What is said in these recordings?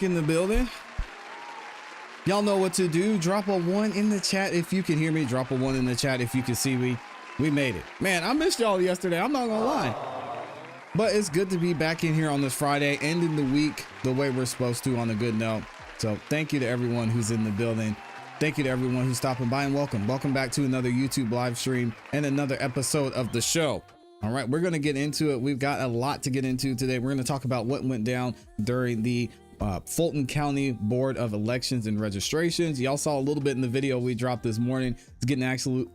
in the building. Y'all know what to do. Drop a 1 in the chat if you can hear me. Drop a 1 in the chat if you can see me. We made it. Man, I missed y'all yesterday. I'm not gonna lie. But it's good to be back in here on this Friday, ending the week the way we're supposed to on a good note. So thank you to everyone who's in the building. Thank you to everyone who's stopping by, and welcome. Welcome back to another YouTube live stream and another episode of the show. All right, we're going to get into it. We've got a lot to get into today. We're going to talk about what went down during the Fulton County Board of Elections and Registrations. Y'all saw a little bit in the video we dropped this morning. It's getting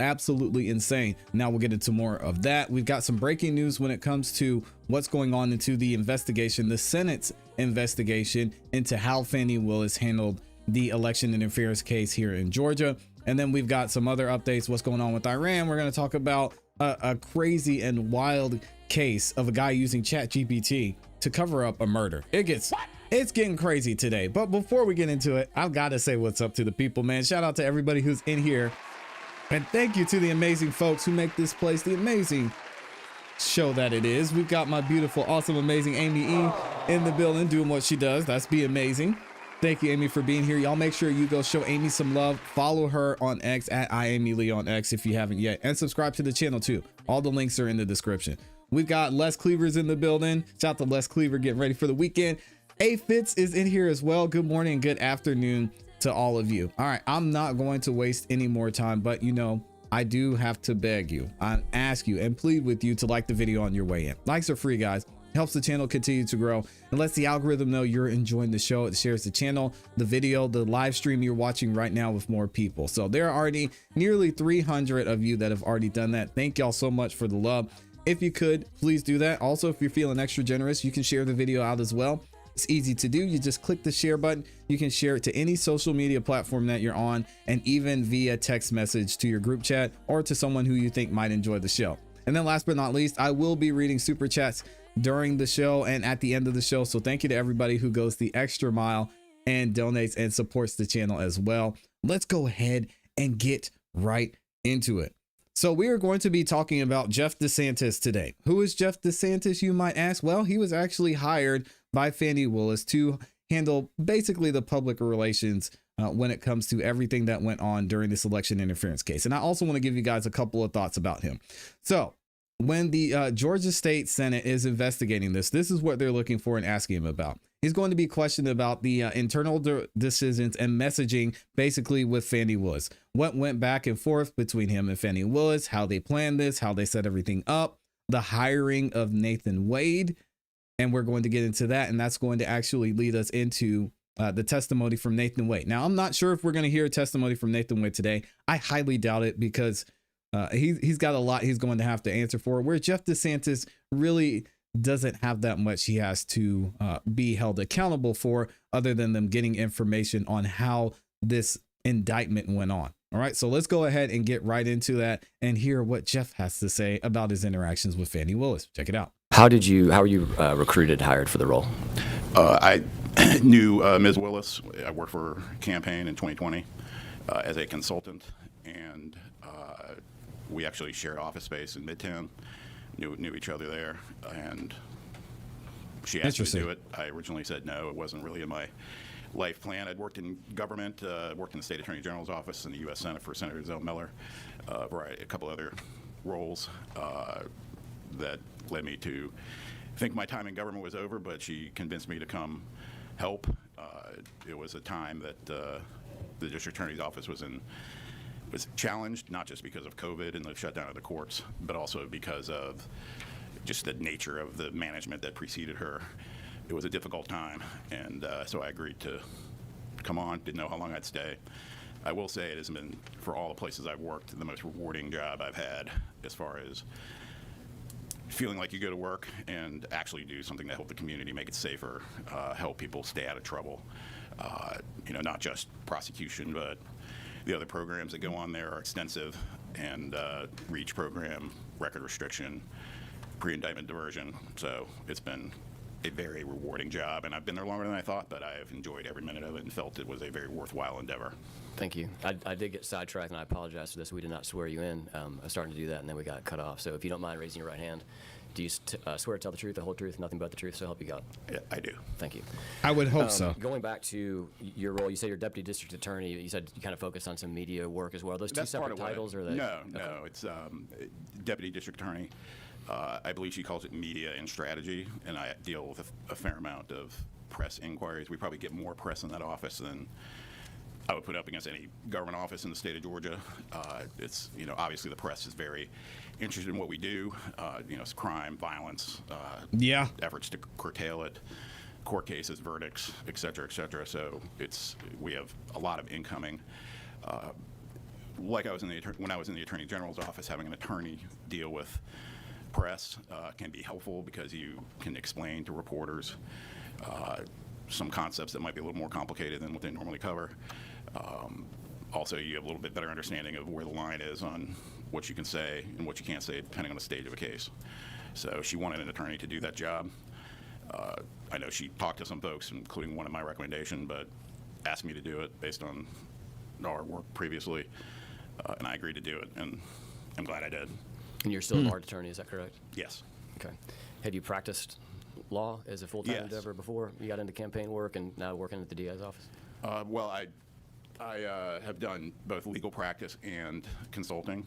absolutely insane. Now we'll get into more of that. We've got some breaking news when it comes to what's going on into the investigation, the Senate's investigation into how Fani Willis handled the election interference case here in Georgia. And then we've got some other updates, what's going on with Iran. We're going to talk about a crazy and wild case of a guy using ChatGPT to cover up a murder. It's getting crazy today. But before we get into it, I've got to say what's up to the people, man. Shout out to everybody who's in here. And thank you to the amazing folks who make this place the amazing show that it is. We've got my beautiful, awesome, amazing Amy E in the building doing what she does. That's be amazing. Thank you, Amy, for being here. Y'all make sure you go show Amy some love. Follow her on X at IAmyLee on X if you haven't yet. And subscribe to the channel too. All the links are in the description. We've got Les Cleavers in the building. Shout out to Les Cleaver getting ready for the weekend. A Fitz is in here as well. Good morning and good afternoon to all of you. All right, I'm not going to waste any more time, but you know, I do have to beg you, I ask you and plead with you to like the video on your way in. Likes are free, guys. Helps the channel continue to grow and lets the algorithm know you're enjoying the show. It shares the channel, the video, the live stream you're watching right now with more people. So there are already nearly 300 of you that have already done that. Thank y'all so much for the love. If you could, please do that. Also, if you're feeling extra generous, you can share the video out as well. It's easy to do. You just click the share button. You can share it to any social media platform that you're on, and even via text message to your group chat or to someone who you think might enjoy the show. And then last but not least, I will be reading super chats during the show and at the end of the show. So thank you to everybody who goes the extra mile and donates and supports the channel as well. Let's go ahead and get right into it. So we are going to be talking about Jeff DeSantis today. Who is Jeff DeSantis, you might ask? Well, he was actually hired by Fani Willis to handle basically the public relations when it comes to everything that went on during this election interference case. And I also want to give you guys a couple of thoughts about him. So when the Georgia State Senate is investigating this is what they're looking for and asking him about. He's going to be questioned about the internal decisions and messaging basically with Fani Willis. What went back and forth between him and Fani Willis, how they planned this, how they set everything up, the hiring of Nathan Wade. And we're going to get into that. And that's going to actually lead us into the testimony from Nathan Wade. Now, I'm not sure if we're going to hear a testimony from Nathan Wade today. I highly doubt it because he's got a lot he's going to have to answer for, where Jeff DeSantis really doesn't have that much he has to be held accountable for, other than them getting information on how this indictment went on. All right, so let's go ahead and get right into that and hear what Jeff has to say about his interactions with Fani Willis. Check it out. How were you recruited, hired for the role? I knew Ms. Willis. I worked for her campaign in 2020 as a consultant, and we actually shared office space in Midtown. Knew each other there, and she asked me to do it. I originally said no. It wasn't really in my life plan. I'd worked in government, worked in the State Attorney General's office in the U.S. Senate for Senator Zell Miller, a couple other roles that led me to think my time in government was over, but she convinced me to come help. It was a time that the district attorney's office was challenged, not just because of COVID and the shutdown of the courts, but also because of just the nature of the management that preceded her. It was a difficult time, and so I agreed to come on. Didn't know how long I'd stay. I will say it has been, for all the places I've worked, the most rewarding job I've had, as far as feeling like you go to work and actually do something to help the community, make it safer, help people stay out of trouble. Not just prosecution, but the other programs that go on there are extensive, and REACH program, record restriction, pre-indictment diversion. So it's been a very rewarding job, and I've been there longer than I thought, but I have enjoyed every minute of it and felt it was a very worthwhile endeavor. Thank you. I did get sidetracked, and I apologize for this. We did not swear you in. I was starting to do that, and then we got cut off. So if you don't mind raising your right hand, do you swear to tell the truth, the whole truth, nothing but the truth, so help you God? Yeah, I do. Thank you. I would hope so. Going back to your role, you say you're deputy district attorney. You said you kind of focus on some media work as well. Are those two That's part separate of titles, or are they? No, Okay. no. It's deputy district attorney. I believe she calls it media and strategy, and I deal with a fair amount of press inquiries. We probably get more press in that office than I would put up against any government office in the state of Georgia. It's, obviously the press is very interested in what we do. It's crime, violence, Yeah. efforts to curtail it, court cases, verdicts, et cetera, et cetera. So we have a lot of incoming. Like when I was in the Attorney General's office, having an attorney deal with press can be helpful because you can explain to reporters some concepts that might be a little more complicated than what they normally cover. Also, you have a little bit better understanding of where the line is on what you can say and what you can't say depending on the stage of a case. So she wanted an attorney to do that job. I know she talked to some folks, including one of my recommendation, but asked me to do it based on our work previously, and I agreed to do it, and I'm glad I did. And you're still a bar attorney, is that correct? Yes. Okay. Had you practiced law as a full-time Yes. endeavor before you got into campaign work and now working at the DA's office? Well, I have done both legal practice and consulting,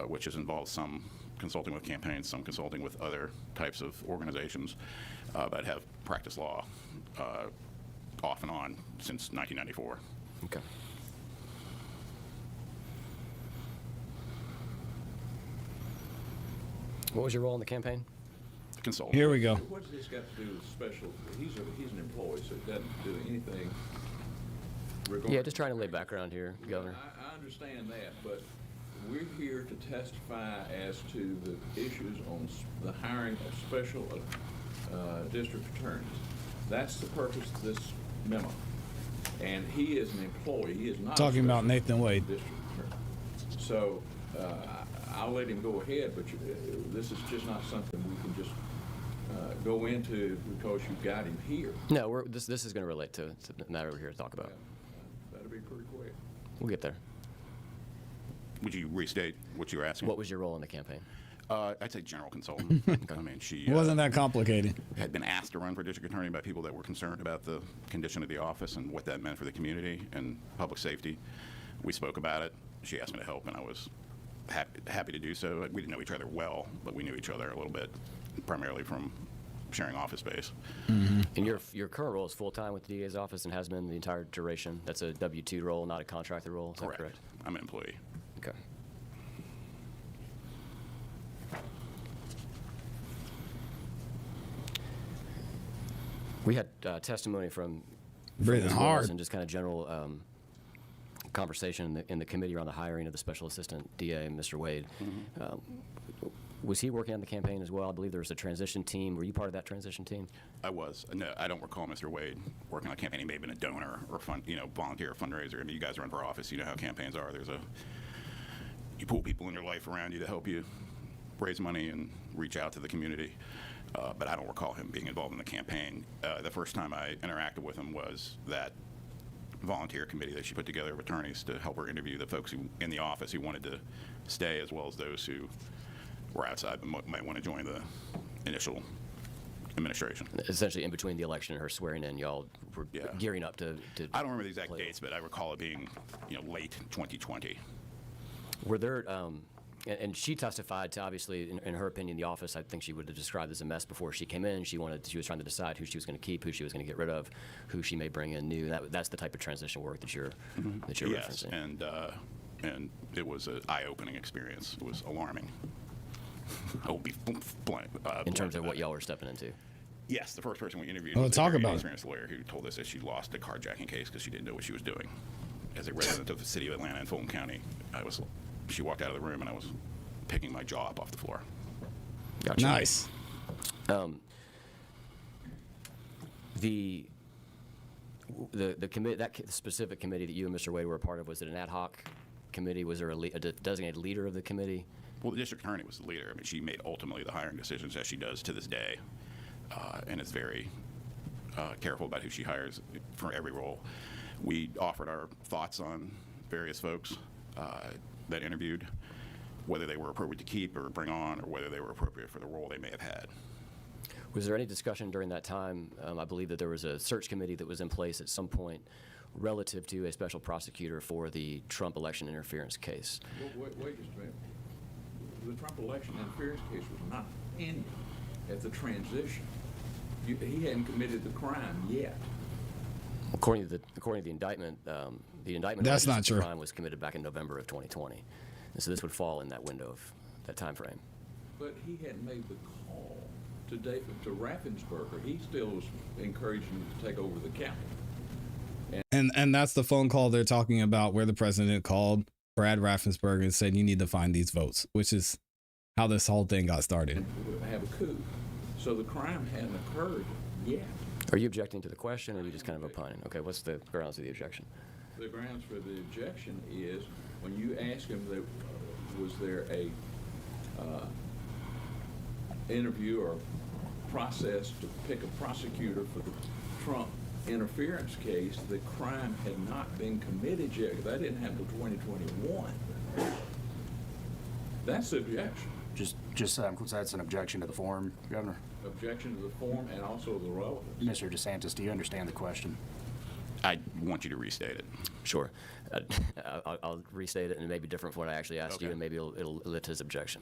which has involved some consulting with campaigns, some consulting with other types of organizations, but have practiced law off and on since 1994. Okay. What was your role in the campaign? Consulting. Here we go. What's this got to do with special? He's an employee, so it doesn't do anything regarding. Yeah, just trying to lay background here, Governor. I understand that, but we're here to testify as to the issues on the hiring of special district attorneys. That's the purpose of this memo. And he is an employee. He is not Talking a about special Nathan Wade. district attorney. So I'll let him go ahead, but this is just not something we can just go into because you've got him here. No, this is going to relate to the matter we're here to talk about. That'll be pretty quick. We'll get there. Would you restate what you were asking? What was your role in the campaign? I'd say general consultant. I mean, she It wasn't that complicated. had been asked to run for district attorney by people that were concerned about the condition of the office and what that meant for the community and public safety. We spoke about it. She asked me to help, and I was happy to do so. We didn't know each other well, but we knew each other a little bit, primarily from sharing office space. And your current role is full-time with the DA's office and has been the entire duration. That's a W-2 role, not a contracted role. Is that correct? I'm an employee. Okay. We had testimony from Breathing Ms. hard. Willis and just kind of general conversation in the committee around the hiring of the special assistant DA, Mr. Wade. Was he working on the campaign as well? I believe there was a transition team. Were you part of that transition team? I was. No, I don't recall Mr. Wade working on a campaign. He may have been a donor or volunteer fundraiser. I mean, you guys run for office. You know how campaigns are. You pull people in your life around you to help you raise money and reach out to the community. But I don't recall him being involved in the campaign. The first time I interacted with him was that volunteer committee that she put together of attorneys to help her interview the folks in the office who wanted to stay, as well as those who were outside but might want to join the initial administration. Essentially, in between the election and her swearing in, y'all were gearing up to. I don't remember the exact dates, but I recall it being, late 2020. Were there? And she testified to, obviously, in her opinion, the office, I think she would have described as a mess before she came in. She was trying to decide who she was going to keep, who she was going to get rid of, who she may bring in new. That's the type of transition work that you're Yes, referencing. and it was an eye-opening experience. It was alarming. I will be blunt. In terms of about what it. y'all were stepping into. Yes, the first person we interviewed Oh, was talk a very about it. experienced lawyer who told us that she lost a carjacking case because she didn't know what she was doing. As a resident of the city of Atlanta and Fulton County, she walked out of the room and I was picking my jaw up off the floor. Gotcha. Nice. The committee, that specific committee that you and Mr. Wade were a part of, was it an ad hoc committee? Was there a designated leader of the committee? Well, the district attorney was the leader. I mean, she made ultimately the hiring decisions, as she does to this day. and is very careful about who she hires for every role. We offered our thoughts on various folks that interviewed, whether they were appropriate to keep or bring on, or whether they were appropriate for the role they may have had. Was there any discussion during that time? I believe that there was a search committee that was in place at some point relative to a special prosecutor for the Trump election interference case. Wait just a minute. The Trump election interference case was not ending at the transition. He hadn't committed the crime yet. According to the indictment, That's not alleges true. The crime was committed back in November of 2020, and so this would fall in that window of that time frame. But he hadn't made the call to Raffensperger. He still was encouraging him to take over the county. And that's the phone call they're talking about, where the president called Brad Raffensperger and said, you need to find these votes, which is how this whole thing got started. And have a coup. So the crime hadn't occurred yet. Are you objecting to the question, or are you just kind of opining? Okay, what's the grounds of the objection? The grounds for the objection is when you ask him that was there a interview or process to pick a prosecutor for the Trump interference case, the crime had not been committed yet. That didn't happen until 2021. That's the objection. That's an objection to the form, Governor. Objection to the form and also the relevance. Mr. DeSantis, do you understand the question? I want you to restate it. Sure. I'll restate it, and it may be different from what I actually asked you, Okay. and maybe it'll lift his objection.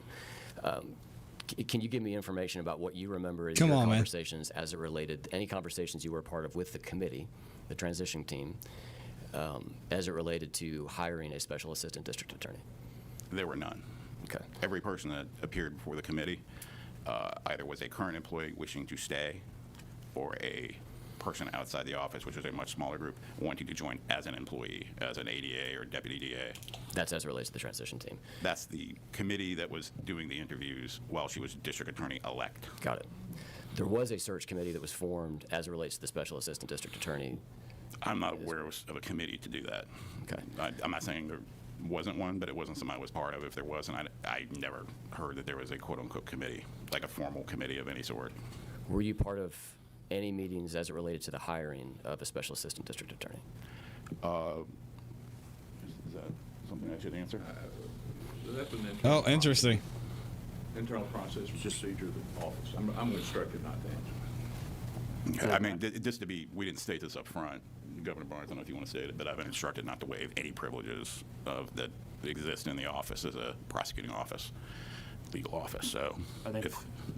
Can you give me information about what you remember as Come your on, man. conversations as it related, any conversations you were a part of with the committee, the transition team, as it related to hiring a special assistant district attorney? There were none. Okay. Every person that appeared before the committee either was a current employee wishing to stay, or a person outside the office, which was a much smaller group, wanting to join as an employee, as an ADA or deputy DA. That's as it relates to the transition team. That's the committee that was doing the interviews while she was district attorney-elect. Got it. There was a search committee that was formed as it relates to the special assistant district attorney. I'm not aware of a committee to do that. Okay. I'm not saying there wasn't one, but it wasn't something I was part of. If there wasn't, I never heard that there was a quote-unquote committee, like a formal committee of any sort. Were you part of any meetings as it related to the hiring of a special assistant district attorney? Is that something I should answer? That's an internal Interesting. internal process procedure of the office. I'm instructed not to answer. I mean, just to be, we didn't state this up front. Governor Barnes, I don't know if you want to state it, but I've been instructed not to waive any privileges that exist in the office as a prosecuting office, legal office. So I think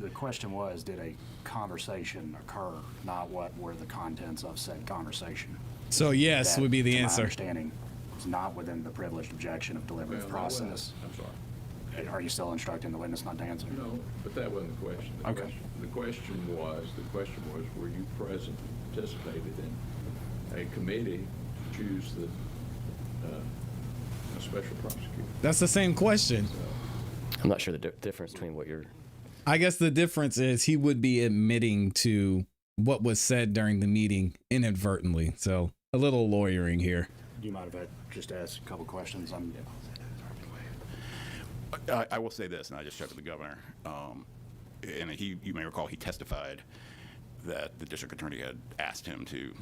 the question was, did a conversation occur, not what were the contents of said conversation? So yes That, would be the to my answer. understanding, is not within the privileged objection of deliberative Well, that wasn't- process. I'm sorry. Are you still instructing the witness not to answer? No, but that wasn't the question. Okay. The question was, were you present, participated in a committee to choose the a special prosecutor? That's the same question. I'm not sure the difference between what you're. I guess the difference is he would be admitting to what was said during the meeting inadvertently. So a little lawyering here. Do you mind if I just ask a couple questions? I will say this, and I just checked with the governor, and you may recall he testified that the district attorney had asked him to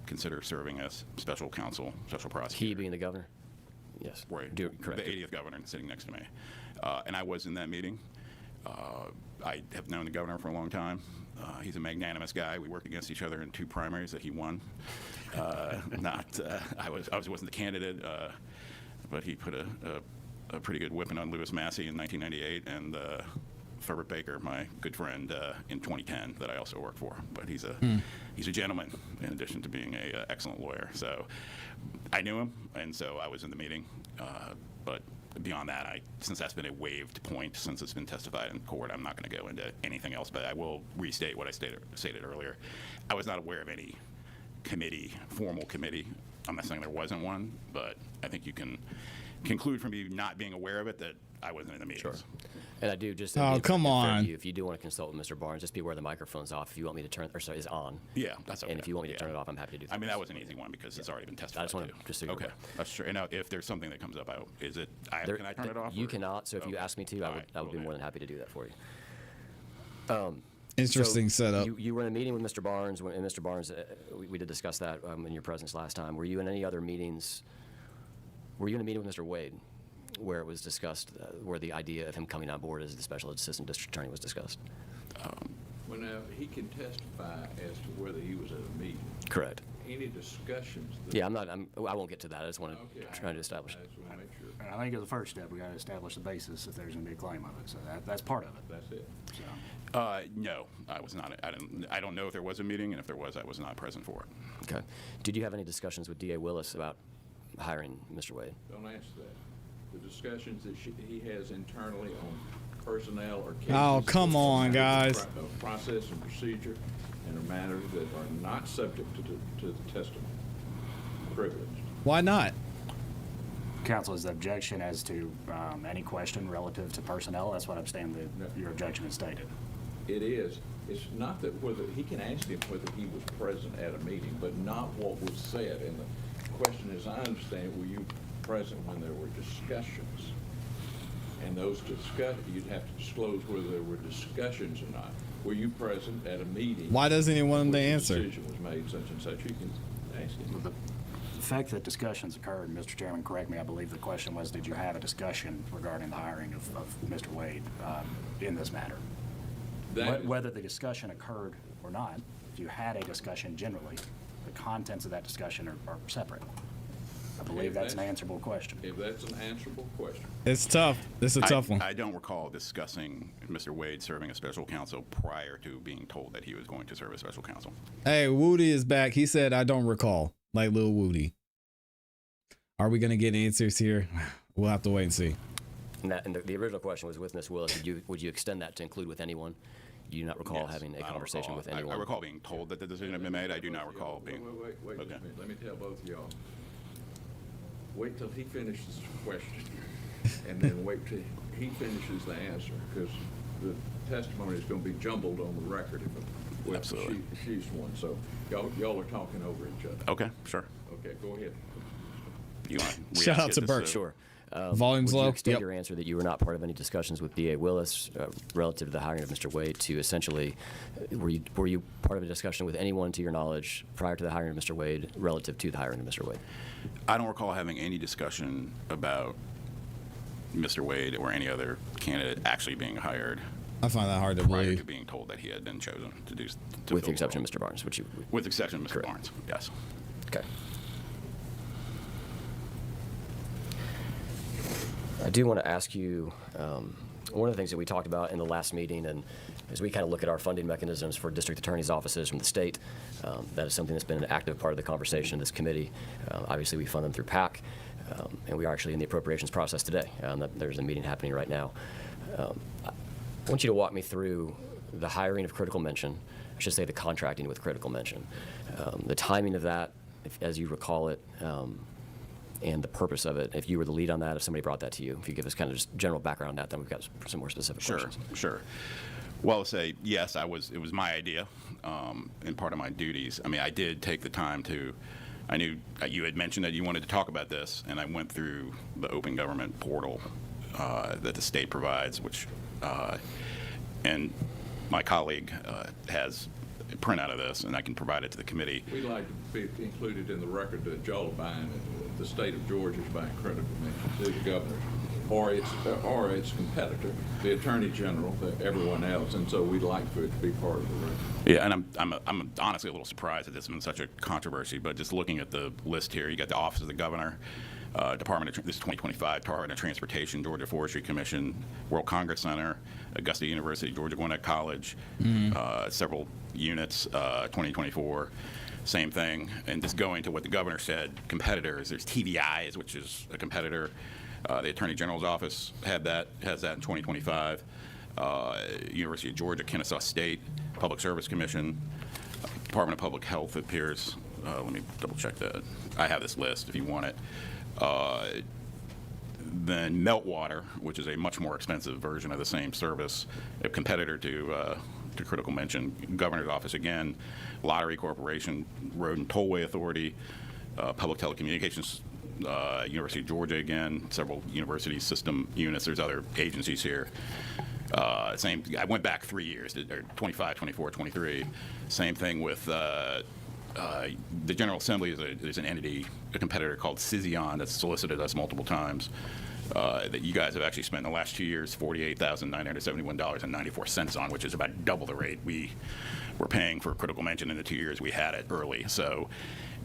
consider serving as special counsel, special prosecutor. He being the governor? Yes. Right. Correct. The 80th governor sitting next to me. And I was in that meeting. I have known the governor for a long time. He's a magnanimous guy. We worked against each other in 2 primaries that he won. I wasn't the candidate, but he put a pretty good whipping on Lewis Massey in 1998, and Herbert Baker, my good friend, in 2010 that I also worked for. But he's a gentleman in addition to being a excellent lawyer. So I knew him, and so I was in the meeting. But beyond that, since that's been a waived point, since it's been testified in court, I'm not going to go into anything else. But I will restate what I stated earlier. I was not aware of any formal committee. I'm not saying there wasn't one, but I think you can conclude from me not being aware of it that I wasn't in the meetings. Sure. And I do just. Oh, come on. If you do want to consult with Mr. Barnes, just be aware the microphone's off. If you want me to turn, is on. Yeah, that's okay. And if you want me to Yeah. turn it off, I'm happy to do that. I mean, that was an easy one because it's already been testified. I just want to just so you're Okay, aware. that's true. And now, if there's something that comes up, can I turn it off? You or- cannot. So if you Okay. ask me to, All I right, would be will more do. than happy to do that for you. Interesting setup. You were in a meeting with Mr. Barnes, and Mr. Barnes, we did discuss that in your presence last time. Were you in any other meetings? Were you in a meeting with Mr. Wade where it was discussed, where the idea of him coming on board as the special assistant district attorney was discussed? Well, now, he can testify as to whether he was at a meeting. Correct. Any discussions? That Yeah, I won't get to that. I just want to try to establish. I just want to make sure. And I think as a first step, we got to establish the basis if there's going to be a claim of it. So that's part of it. That's it. So. No, I was not. I don't know if there was a meeting, and if there was, I was not present for it. Okay. Did you have any discussions with D.A. Willis about hiring Mr. Wade? Don't answer that. The discussions that he has internally on personnel or cases. Oh, come on, guys. Of process and procedure and are matters that are not subject to the testimony. Privileged. Why not? Counsel, is the objection as to any question relative to personnel? That's what I'm saying that your objection is stated. It is. It's not that whether, he can ask him whether he was present at a meeting, but not what was said. And the question is, I understand, were you present when there were discussions? And those you'd have to disclose whether there were discussions or not. Were you present at a meeting? Why doesn't he want him to where the answer? decision was made, such and such. You can ask him. The fact that discussions occurred, Mr. Chairman, correct me, I believe the question was, did you have a discussion regarding the hiring of Mr. Wade in this matter? Whether the discussion occurred or not, if you had a discussion generally, the contents of that discussion are separate. I believe that's an answerable question. If that's an answerable question. It's tough. It's a tough one. I don't recall discussing Mr. Wade serving as special counsel prior to being told that he was going to serve as special counsel. Hey, Woody is back. He said, I don't recall. Like Lil Woody. Are we going to get answers here? We'll have to wait and see. And the original question was with Ms. Willis. Would you extend that to include with anyone? Do you not recall Yes, having a I don't conversation recall. with anyone? I recall being told that the decision had been made. I do not recall being. Wait Okay. just a minute. Let me tell both of y'all. Wait till he finishes the question, and then wait till he finishes the answer, because the testimony is going to be jumbled on the record if Absolutely. she's one. So y'all are talking over each other. Okay, sure. Okay, go ahead. You want to Shout out re-ask to it? Bert. Sure. Volume's would low? you extend Yep. your answer that you were not part of any discussions with D.A. Willis relative to the hiring of Mr. Wade to essentially, were you part of a discussion with anyone to your knowledge prior to the hiring of Mr. Wade relative to the hiring of Mr. Wade? I don't recall having any discussion about Mr. Wade or any other candidate actually being hired I find that hard to prior to believe. being told that he had been chosen to do. To With fill the exception role. of Mr. Barnes, which you... With the exception of Mr. Correct. Barnes, yes. Okay. I do want to ask you, one of the things that we talked about in the last meeting, and as we kind of look at our funding mechanisms for district attorneys' offices from the state, that is something that's been an active part of the conversation in this committee. Obviously, we fund them through PAC, and we are actually in the appropriations process today. There's a meeting happening right now. I want you to walk me through the hiring of critical mention, I should say the contracting with critical mention, the timing of that, as you recall it, and the purpose of it. If you were the lead on that, if somebody brought that to you, if you give us kind of just general background on that, then we've got some more specific questions. Sure. Well, I'll say yes. It was my idea, and part of my duties. I mean, I did take the time to. I knew you had mentioned that you wanted to talk about this, and I went through the open government portal that the state provides, which, and my colleague has a printout of this, and I can provide it to the committee. We'd like to be included in the record that y'all are buying, the state of Georgia is buying critical mention to the governor or its competitor, the attorney general, everyone else, and so we'd like for it to be part of the record. Yeah, and I'm honestly a little surprised that this has been such a controversy, but just looking at the list here, you got the Office of the Governor, this is 2025, Department of Transportation, Georgia Forestry Commission, World Congress Center, Augusta University, Georgia Gwinnett College, several units, 2024. Same thing, and just going to what the governor said, competitors, there's TVI's, which is a competitor. The Attorney General's office has that in 2025. University of Georgia, Kennesaw State, Public Service Commission, Department of Public Health appears. Let me double check that. I have this list if you want it. Then Meltwater, which is a much more expensive version of the same service, a competitor to critical mention. Governor's office again, Lottery Corporation, Road and Tollway Authority, Public Telecommunications, University of Georgia again, several university system units. There's other agencies here. Same. I went back 3 years, or 25, 24, 23. Same thing with the General Assembly. There's an entity, a competitor called Cipalone that's solicited us multiple times. That you guys have actually spent in the last 2 years $48,971.94 on, which is about double the rate we were paying for critical mention in the 2 years we had it early. So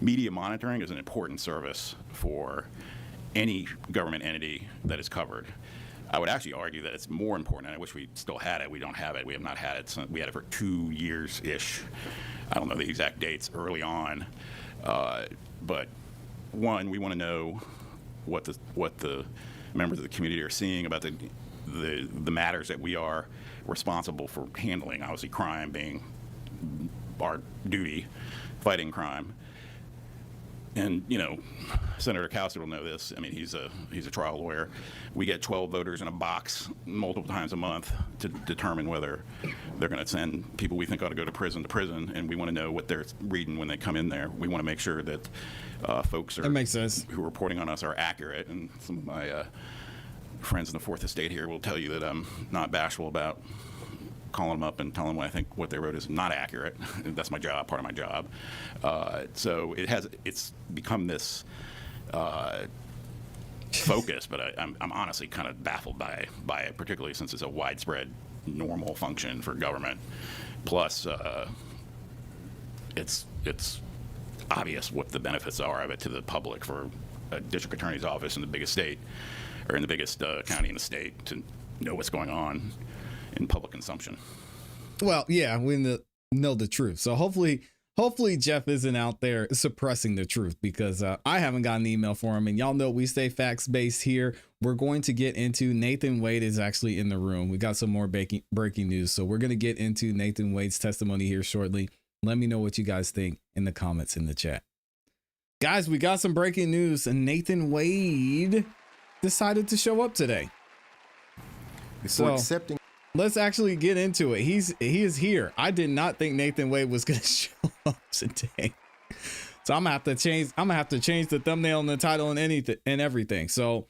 media monitoring is an important service for any government entity that is covered. I would actually argue that it's more important, and I wish we still had it. We don't have it. We have not had it. We had it for 2 years-ish. I don't know the exact dates early on. But one, we want to know what the members of the community are seeing about the matters that we are responsible for handling. Obviously, crime being our duty, fighting crime. And Senator Counsel will know this. I mean, he's a trial lawyer. We get 12 voters in a box multiple times a month to determine whether they're going to send people we think ought to go to prison, and we want to know what they're reading when they come in there. We want to make sure that folks that makes sense. Who are reporting on us are accurate. And some of my friends in the Fourth Estate here will tell you that I'm not bashful about calling them up and telling them I think what they wrote is not accurate. That's my job, part of my job. So it's become this focus, but I'm honestly kind of baffled by it, particularly since it's a widespread normal function for government. Plus, it's obvious what the benefits are of it to the public for a district attorney's office in the biggest state, or in the biggest county in the state, to know what's going on in public consumption. Well, yeah, we know the truth. So hopefully Jeff isn't out there suppressing the truth, because I haven't got an email for him. And y'all know we stay facts-based here. We're going to get into Nathan Wade is actually in the room. We got some more breaking news. So we're going to get into Nathan Wade's testimony here shortly. Let me know what you guys think in the comments in the chat. Guys, we got some breaking news, and Nathan Wade decided to show up today. Before accepting, let's actually get into it. He is here. I did not think Nathan Wade was gonna show up today, so I'm gonna have to change the thumbnail and the title and anything and everything. So,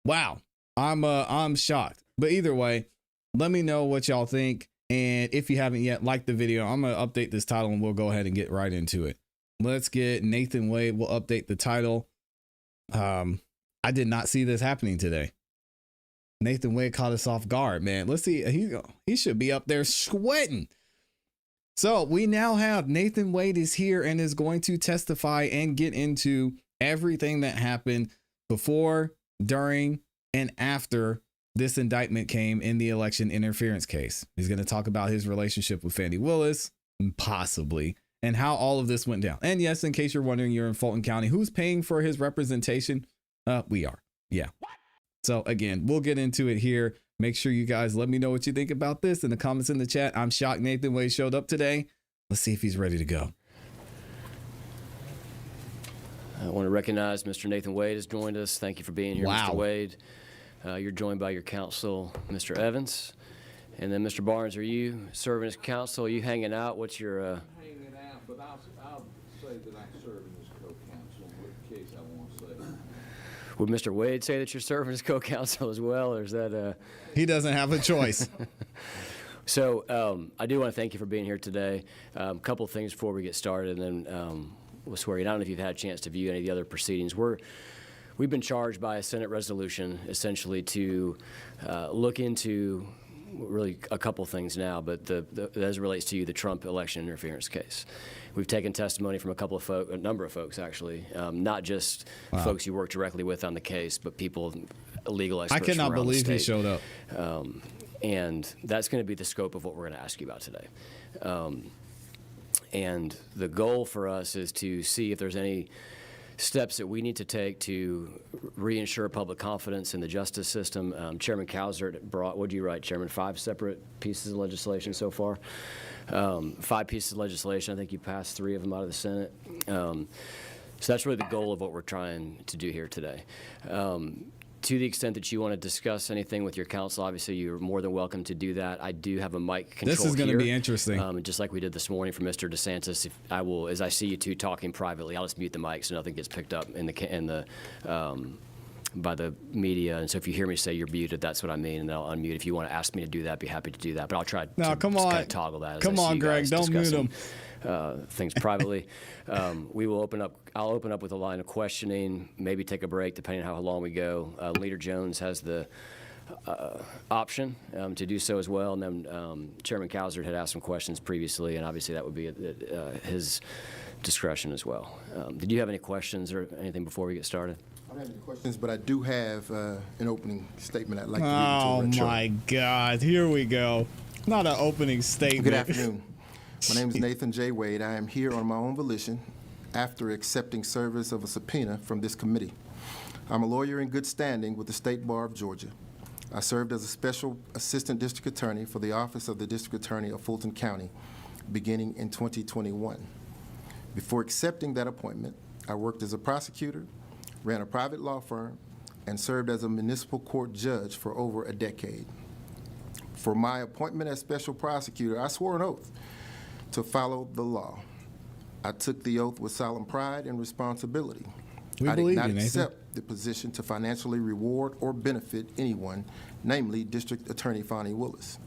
wow, I'm shocked. But either way, let me know what y'all think, and if you haven't yet, like the video. I'm gonna update this title, and we'll go ahead and get right into it. Let's get Nathan Wade. We'll update the title. I did not see this happening today. Nathan Wade caught us off guard, man. Let's see. He should be up there sweating. So we now have Nathan Wade is here and is going to testify and get into everything that happened before, during, and after this indictment came in the election interference case. He's going to talk about his relationship with Fani Willis, possibly, and how all of this went down. And yes, in case you're wondering, you're in Fulton County. Who's paying for his representation? We are. Yeah. So again, we'll get into it here. Make sure you guys let me know what you think about this in the comments in the chat. I'm shocked Nathan Wade showed up today. Let's see if he's ready to go. I want to recognize Mr. Nathan Wade has joined us. Thank you for being here, Wow. Mr. Wade. You're joined by your counsel, Mr. Evans. And then, Mr. Barnes, are you serving as counsel? Are you hanging out? What's your... Hanging out, but I'll say that I serve as co-counsel in case I want to say. Would Mr. Wade say that you're serving as co-counsel as well, or is that... He doesn't have a choice. So I do want to thank you for being here today. A couple of things before we get started, and then we'll swear you. I don't know if you've had a chance to view any of the other proceedings. We've been charged by a Senate resolution essentially to look into really a couple things now, but as it relates to the Trump election interference case. We've taken testimony from a number of folks actually, not just folks you work directly with on the case, but people, legal experts I cannot from around the believe he state. showed up. And that's going to be the scope of what we're going to ask you about today. And the goal for us is to see if there's any steps that we need to take to reinsure public confidence in the justice system. Chairman Cowsert brought, what did you write, Chairman, 5 separate pieces of legislation so far? 5 pieces of legislation. I think you passed 3 of them out of the Senate. So that's really the goal of what we're trying to do here today. To the extent that you want to discuss anything with your counsel, obviously you're more than welcome to do that. I do have a mic control This is going to here. be interesting. Just like we did this morning for Mr. DeSantis, as I see you two talking privately, I'll just mute the mic so nothing gets picked up in the the media. And so if you hear me say you're muted, that's what I mean, and then I'll unmute. If you want to ask me to do that, I'd be happy to do that. But I'll try to come just on. kind of toggle that. Come on, Greg, don't mute him. Things privately. We will open up. I'll open up with a line of questioning. Maybe take a break depending on how long we go. Leader Jones has the option to do so as well, and then Chairman Cowsert had asked some questions previously, and obviously that would be at his discretion as well. Did you have any questions or anything before we get started? I don't have any questions, but I do have an opening statement I'd like to read Oh into the my God, here we go. Not an opening statement. Good afternoon. My name is Nathan J. Wade. I am here on my own volition after accepting service of a subpoena from this committee. I'm a lawyer in good standing with the State Bar of Georgia. I served as a special assistant district attorney for the office of the district attorney of Fulton County beginning in 2021. Before accepting that appointment, I worked as a prosecutor, ran a private law firm, and served as a municipal court judge for over a decade. For my appointment as special prosecutor, I swore an oath to follow the law. I took the oath with solemn pride and responsibility. I did not accept the position to financially reward or benefit anyone, namely District Attorney Fonnie Willis.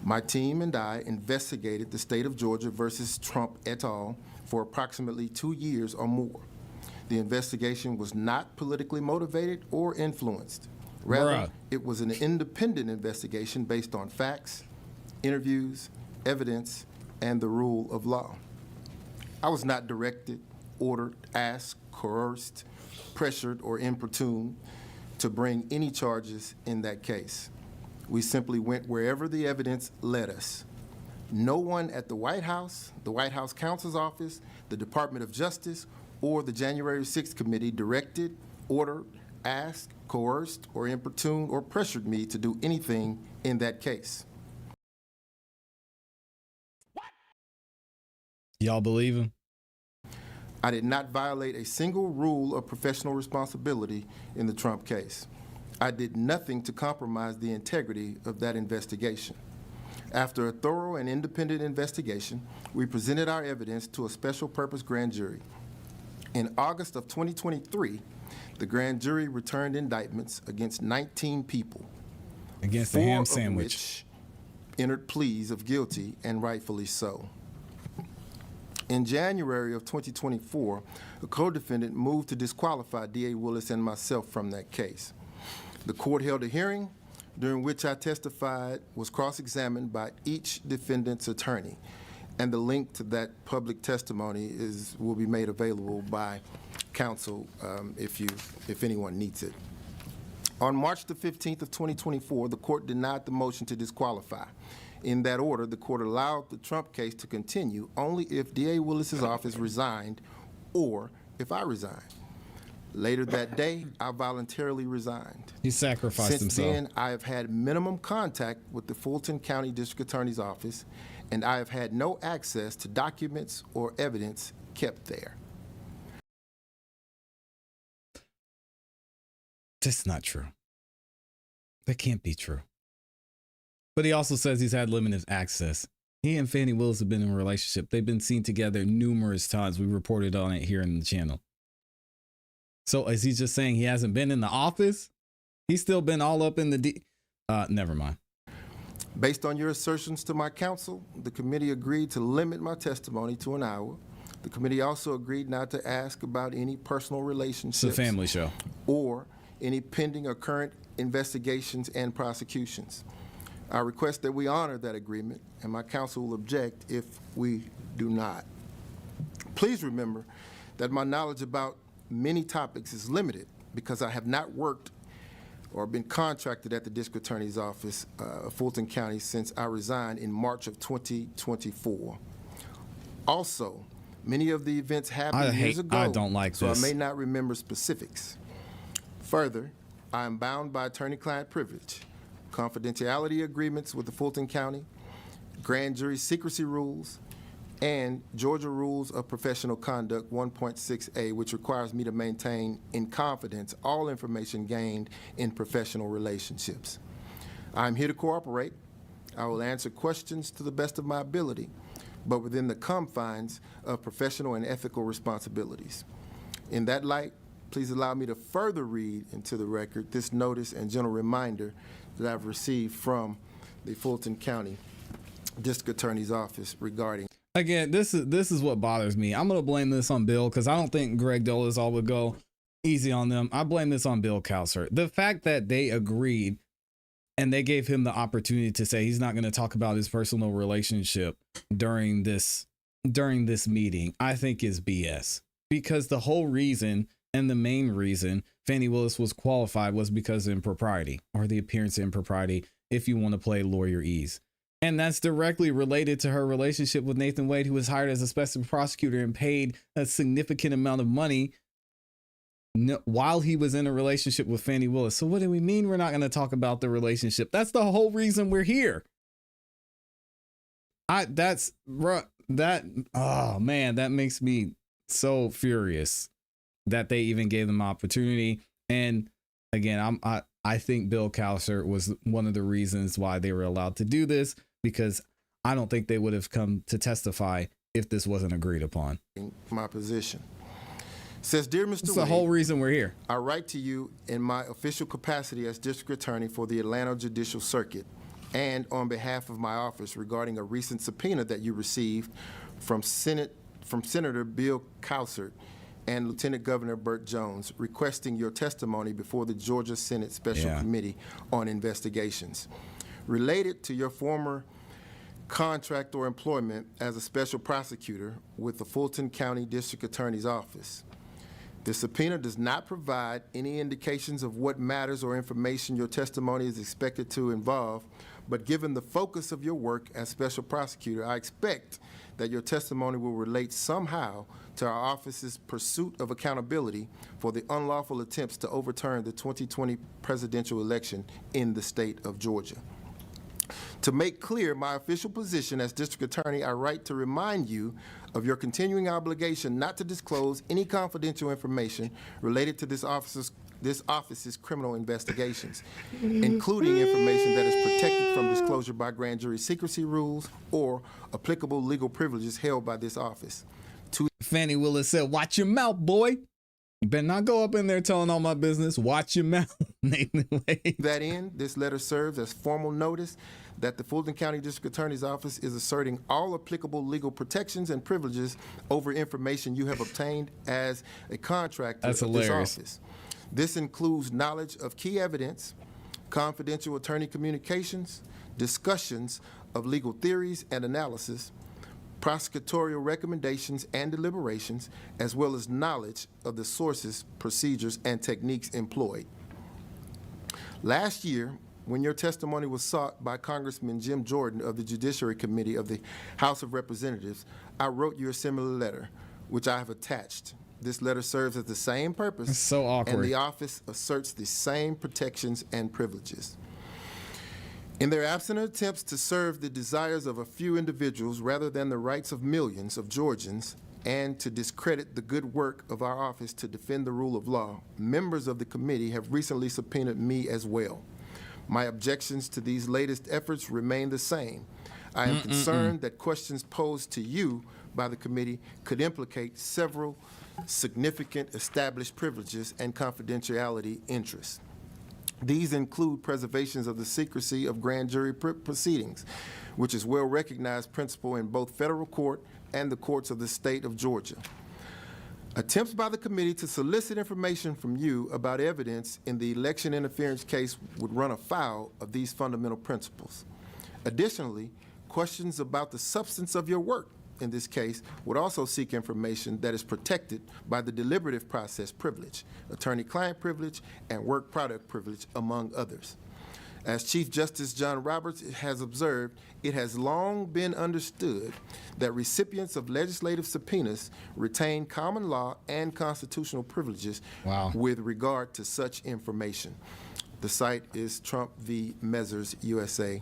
My team and I investigated the state of Georgia versus Trump et al. For approximately 2 years or more. The investigation was not politically motivated or influenced. Rather, it was an independent investigation based on facts, interviews, evidence, and the rule of law. I was not directed, ordered, asked, coerced, pressured, or importuned to bring any charges in that case. We simply went wherever the evidence led us. No one at the White House counsel's office, the Department of Justice, or the January 6th committee directed, ordered, asked, coerced, or importuned, or pressured me to do anything in that case. Y'all believe him? I did not violate a single rule of professional responsibility in the Trump case. I did nothing to compromise the integrity of that investigation. After a thorough and independent investigation, we presented our evidence to a special purpose grand jury. In August of 2023, the grand jury returned indictments against 19 people. Against the ham sandwich. 4 of which entered pleas of guilty, and rightfully so. In January of 2024, a co-defendant moved to disqualify D.A. Willis and myself from that case. The court held a hearing during which I testified, was cross-examined by each defendant's attorney, and the link to that public testimony will be made available by counsel if anyone needs it. On March the 15th of 2024, the court denied the motion to disqualify. In that order, the court allowed the Trump case to continue only if D.A. Willis's office resigned or if I resigned. Later that day, I voluntarily resigned. He sacrificed himself. Since then, I have had minimum contact with the Fulton County District Attorney's Office, and I have had no access to documents or evidence kept there. That's not true. That can't be true. But he also says he's had limited access. He and Fannie Willis have been in a relationship. They've been seen together numerous times. We reported on it here in the channel. So is he just saying he hasn't been in the office? He's still been all up in the never mind. Based on your assertions to my counsel, the committee agreed to limit my testimony to an hour. The committee also agreed not to ask about any personal relationships. It's a family show. Or any pending or current investigations and prosecutions. I request that we honor that agreement, and my counsel will object if we do not. Please remember that my knowledge about many topics is limited because I have not worked or been contracted at the District Attorney's Office of Fulton County since I resigned in March of 2024. Also, many of the events happened years ago, I don't like so this. I may not remember specifics. Further, I am bound by attorney-client privilege, confidentiality agreements with the Fulton County, grand jury secrecy rules, and Georgia Rules of Professional Conduct 1.6a, which requires me to maintain in confidence all information gained in professional relationships. I'm here to cooperate. I will answer questions to the best of my ability, but within the confines of professional and ethical responsibilities. In that light, please allow me to further read into the record this notice and general reminder that I've received from the Fulton County District Attorney's Office regarding. Again, this is what bothers me. I'm going to blame this on Bill because I don't think Greg Dolezal would go easy on them. I blame this on Bill Cowser. The fact that they agreed and they gave him the opportunity to say he's not going to talk about his personal relationship during this meeting, I think is BS. Because the whole reason and the main reason Fani Willis was qualified was because of impropriety, or the appearance of impropriety, if you want to play lawyer ease. And that's directly related to her relationship with Nathan Wade, who was hired as a special prosecutor and paid a significant amount of money while he was in a relationship with Fani Willis. So what do we mean we're not going to talk about the relationship? That's the whole reason we're here. Oh man, that makes me so furious that they even gave them opportunity. And again, I think Bill Cowser was one of the reasons why they were allowed to do this, because I don't think they would have come to testify if this wasn't agreed upon. My position says, Dear Mr. That's Wade, the whole reason we're here. I write to you in my official capacity as District Attorney for the Atlanta Judicial Circuit and on behalf of my office regarding a recent subpoena that you received from Senator Bill Cowser and Lieutenant Governor Burt Jones requesting your testimony before the Georgia Senate Special Committee on Investigations related to your former contract or employment as a special prosecutor with the Fulton County District Attorney's Office. The subpoena does not provide any indications of what matters or information your testimony is expected to involve, but given the focus of your work as special prosecutor, I expect that your testimony will relate somehow to our office's pursuit of accountability for the unlawful attempts to overturn the 2020 presidential election in the state of Georgia. To make clear my official position as District Attorney, I write to remind you of your continuing obligation not to disclose any confidential information related to this office's criminal investigations, including information that is protected from disclosure by grand jury secrecy rules or applicable legal privileges held by this office. Fani Willis said, watch your mouth, boy. You better not go up in there telling all my business. Watch your mouth, Nathan Wade. To that end, this letter serves as formal notice that the Fulton County District Attorney's Office is asserting all applicable legal protections and privileges over information you have obtained as a contractor of this office. This includes knowledge of key evidence, confidential attorney communications, discussions of legal theories and analysis, prosecutorial recommendations and deliberations, as well as knowledge of the sources, procedures, and techniques employed. Last year, when your testimony was sought by Congressman Jim Jordan of the Judiciary Committee of the House of Representatives, I wrote you a similar letter, which I have attached. This letter serves as the same purpose. It's so awkward. And the office asserts the same protections and privileges. In their absent attempts to serve the desires of a few individuals rather than the rights of millions of Georgians, and to discredit the good work of our office to defend the rule of law, members of the committee have recently subpoenaed me as well. My objections to these latest efforts remain the same. I am concerned that questions posed to you by the committee could implicate several significant established privileges and confidentiality interests. These include preservations of the secrecy of grand jury proceedings, which is well recognized principle in both federal court and the courts of the state of Georgia. Attempts by the committee to solicit information from you about evidence in the election interference case would run afoul of these fundamental principles. Additionally, questions about the substance of your work in this case would also seek information that is protected by the deliberative process privilege, attorney-client privilege, and work product privilege, among others. As Chief Justice John Roberts has observed, it has long been understood that recipients of legislative subpoenas retain common law and constitutional privileges with regard to such information. The site is Trump v. Measures, USA.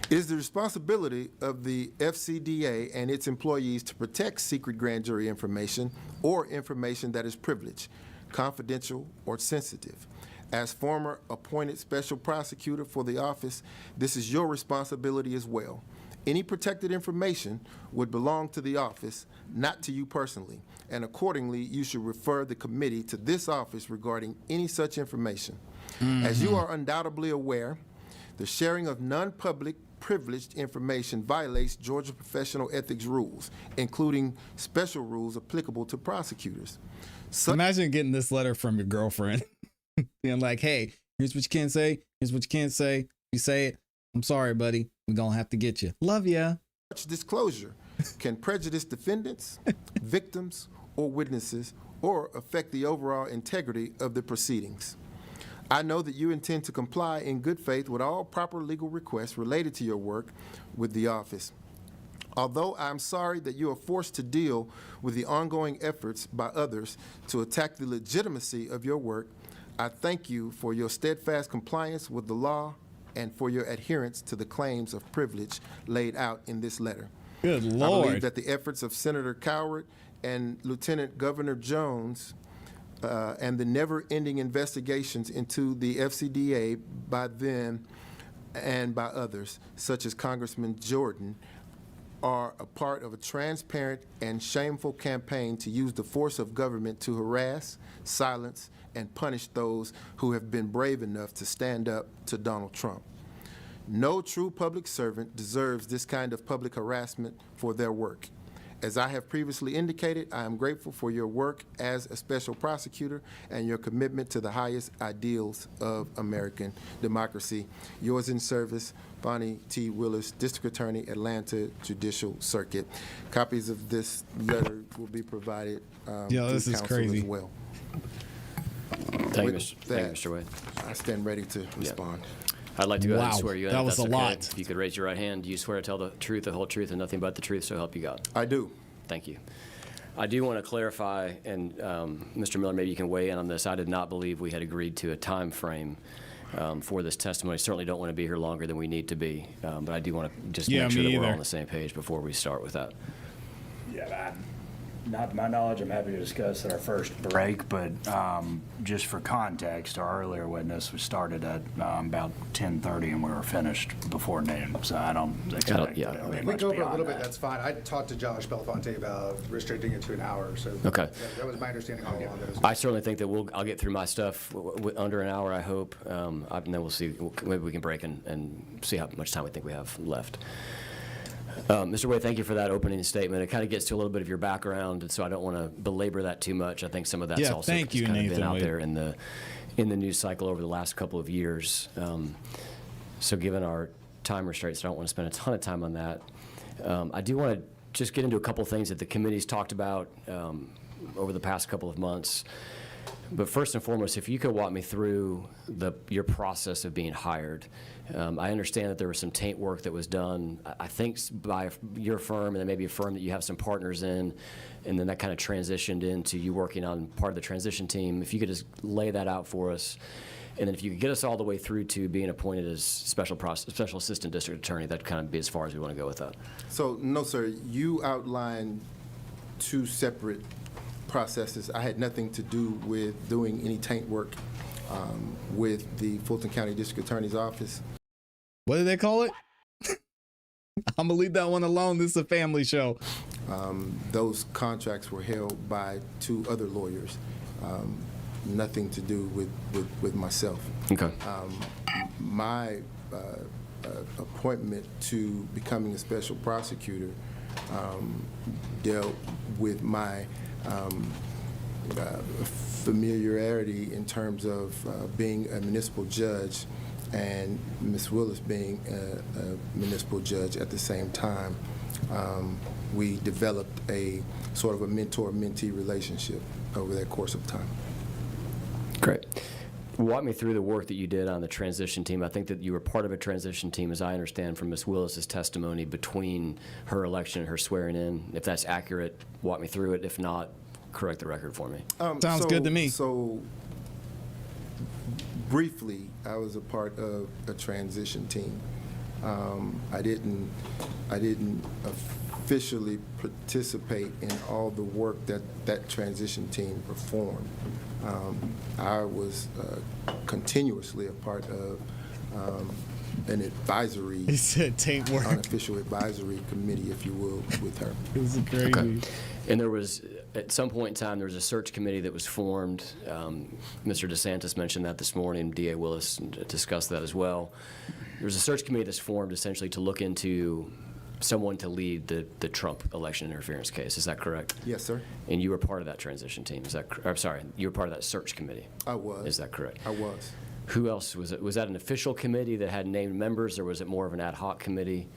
It is the responsibility of the FCDA and its employees to protect secret grand jury information or information that is privileged, confidential, or sensitive. As former appointed special prosecutor for the office, this is your responsibility as well. Any protected information would belong to the office, not to you personally, and accordingly, you should refer the committee to this office regarding any such information. As you are undoubtedly aware, the sharing of non-public privileged information violates Georgia professional ethics rules, including special rules applicable to prosecutors. Imagine getting this letter from your girlfriend being like, hey, here's what you can't say. Here's what you can't say. You say it. I'm sorry, buddy. We're going to have to get you. Love ya. Such disclosure can prejudice defendants, victims, or witnesses, or affect the overall integrity of the proceedings. I know that you intend to comply in good faith with all proper legal requests related to your work with the office. Although I'm sorry that you are forced to deal with the ongoing efforts by others to attack the legitimacy of your work, I thank you for your steadfast compliance with the law and for your adherence to the claims of privilege laid out in this letter. Good I Lord. believe that the efforts of Senator Coward and Lieutenant Governor Jones and the never-ending investigations into the FCDA by them and by others, such as Congressman Jordan, are a part of a transparent and shameful campaign to use the force of government to harass, silence, and punish those who have been brave enough to stand up to Donald Trump. No true public servant deserves this kind of public harassment for their work. As I have previously indicated, I am grateful for your work as a special prosecutor and your commitment to the highest ideals of American democracy. Yours in service, Bonnie T. Willis, District Attorney, Atlanta Judicial Circuit. Copies of this letter will be provided this through is counsel crazy. as well. Thank you, With Mr. Wade. I stand ready to respond. I'd like to go ahead and Wow, swear you in. that if was that's a okay. lot. If you could raise your right hand, do you swear to tell the truth, the whole truth, and nothing but the truth, so help you God? I do. Thank you. I do want to clarify, and Mr. Miller, maybe you can weigh in on this. I did not believe we had agreed to a time frame for this testimony. Certainly don't want to be here longer than we need to be, but I do want to just make sure that we're all on the same page before we start with that. Yeah, not to my knowledge, I'm happy to discuss at our first break, but just for context, our earlier witness was started at about 10:30 and we were finished before noon, so I don't expect yeah. it'll be If we much go over a beyond little bit, that. that's fine. I talked to Josh Belfonte about restricting it to an hour, so. Okay. That was my understanding all along. I certainly think that I'll get through my stuff under an hour, I hope, and then we'll see. Maybe we can break and see how much time we think we have left. Mr. Wade, thank you for that opening statement. It kind of gets to a little bit of your background, and so I don't want to belabor that too much. I think some of that's also thank you, kind of been Nathan out Wade. there in the news cycle over the last couple of years. So given our time restraints, I don't want to spend a ton of time on that. I do want to just get into a couple of things that the committee's talked about over the past couple of months. But first and foremost, if you could walk me through your process of being hired. I understand that there was some taint work that was done, I think, by your firm, and then maybe a firm that you have some partners in, and then that kind of transitioned into you working on part of the transition team. If you could just lay that out for us, and then if you could get us all the way through to being appointed as special assistant district attorney, that'd kind of be as far as we want to go with that. So, no, sir, you outlined two separate processes. I had nothing to do with doing any taint work with the Fulton County District Attorney's Office. What do they call it? I'm gonna leave that one alone. This is a family show. Those contracts were held by two other lawyers. Nothing to do with myself. Okay. My appointment to becoming a special prosecutor dealt with my familiarity in terms of being a municipal judge and Ms. Willis being a municipal judge at the same time. We developed a sort of a mentor-mentee relationship over that course of time. Great. Walk me through the work that you did on the transition team. I think that you were part of a transition team, as I understand from Ms. Willis's testimony, between her election and her swearing in. If that's accurate, walk me through it. If not, correct the record for me. Sounds good to me. So, briefly, I was a part of a transition team. I didn't officially participate in all the work that transition team performed. I was continuously a part of an advisory, He said taint work. unofficial advisory committee, if you will, with her. It was crazy. Okay. And there was, at some point in time, there was a search committee that was formed. Mr. DeSantis mentioned that this morning. DA Willis discussed that as well. There was a search committee that's formed essentially to look into someone to lead the Trump election interference case. Is that correct? Yes, sir. And you were part of that transition team. Is that? I'm sorry, you were part of that search committee. I was. Is that correct? I was. Who else was it? Was that an official committee that had named members, or was it more of an ad hoc committee?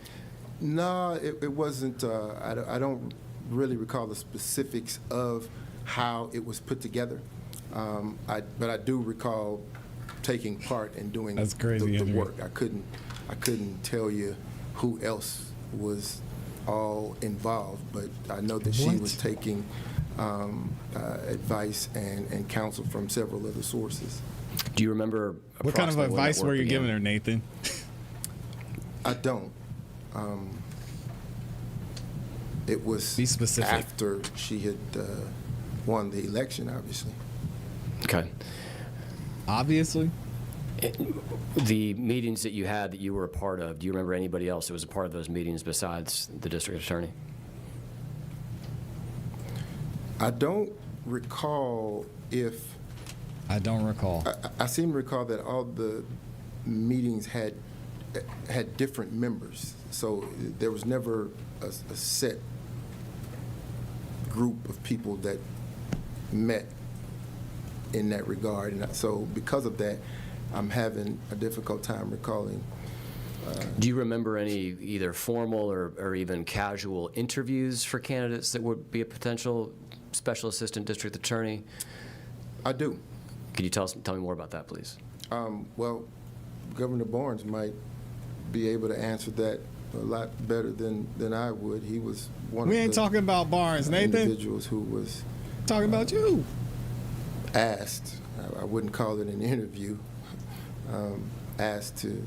No, it wasn't. I don't really recall the specifics of how it was put together. But I do recall taking part in doing That's crazy, the Henry. work. I couldn't tell you who else was all involved, but I know that she What? was taking advice and counsel from several other sources. Do you remember What kind of approximately when that advice were work you began? giving her, Nathan? I don't. It was Be specific. after she had won the election, obviously. Okay. Obviously. The meetings that you had that you were a part of, do you remember anybody else that was a part of those meetings besides the district attorney? I don't recall if I don't recall. I seem to recall that all the meetings had different members, so there was never a set group of people that met in that regard, and so because of that, I'm having a difficult time recalling. Do you remember any either formal or even casual interviews for candidates that would be a potential special assistant district attorney? I do. Could you tell me more about that, please? Well, Governor Barnes might be able to answer that a lot better than I would. He was one We of ain't the talking about Barnes, Nathan. individuals who was Talking about you. asked, I wouldn't call it an interview, asked to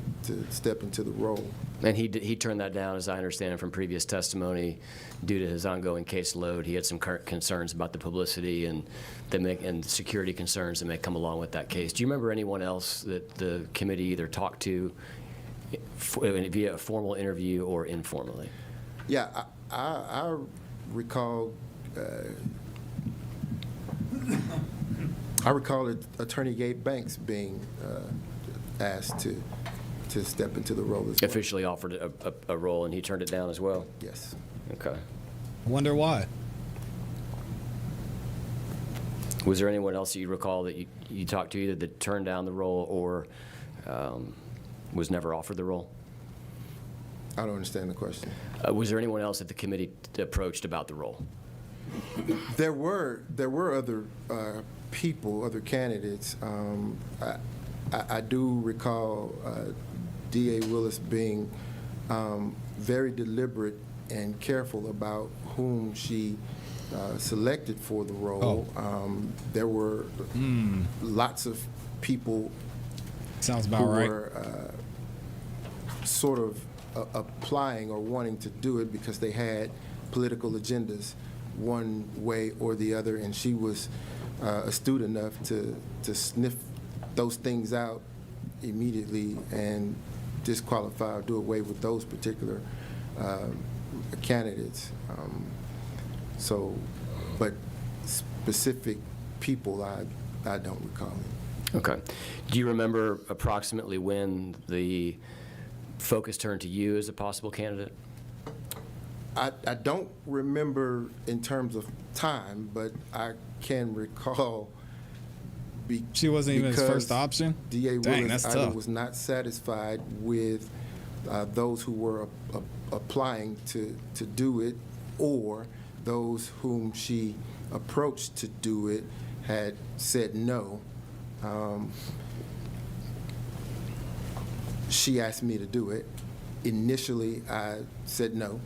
step into the role. And he turned that down, as I understand it from previous testimony, due to his ongoing caseload. He had some current concerns about the publicity and security concerns that may come along with that case. Do you remember anyone else that the committee either talked to via a formal interview or informally? Yeah, I recall. I recall Attorney Gabe Banks being asked to step into the role as well. Officially offered a role, and he turned it down as well? Yes. Okay. Wonder why. Was there anyone else that you recall that you talked to either that turned down the role or was never offered the role? I don't understand the question. Was there anyone else that the committee approached about the role? There were other people, other candidates. I do recall DA Willis being very deliberate and careful about whom she selected for the role. There were lots of people Sounds about who right. were sort of applying or wanting to do it because they had political agendas one way or the other, and she was astute enough to sniff those things out immediately and disqualify or do away with those particular candidates. But specific people, I don't recall it. Okay. Do you remember approximately when the focus turned to you as a possible candidate? I don't remember in terms of time, but I can recall. She wasn't even his because first option? DA Dang, Willis that's either tough. was not satisfied with those who were applying to do it, or those whom she approached to do it had said no. She asked me to do it. Initially, I said no.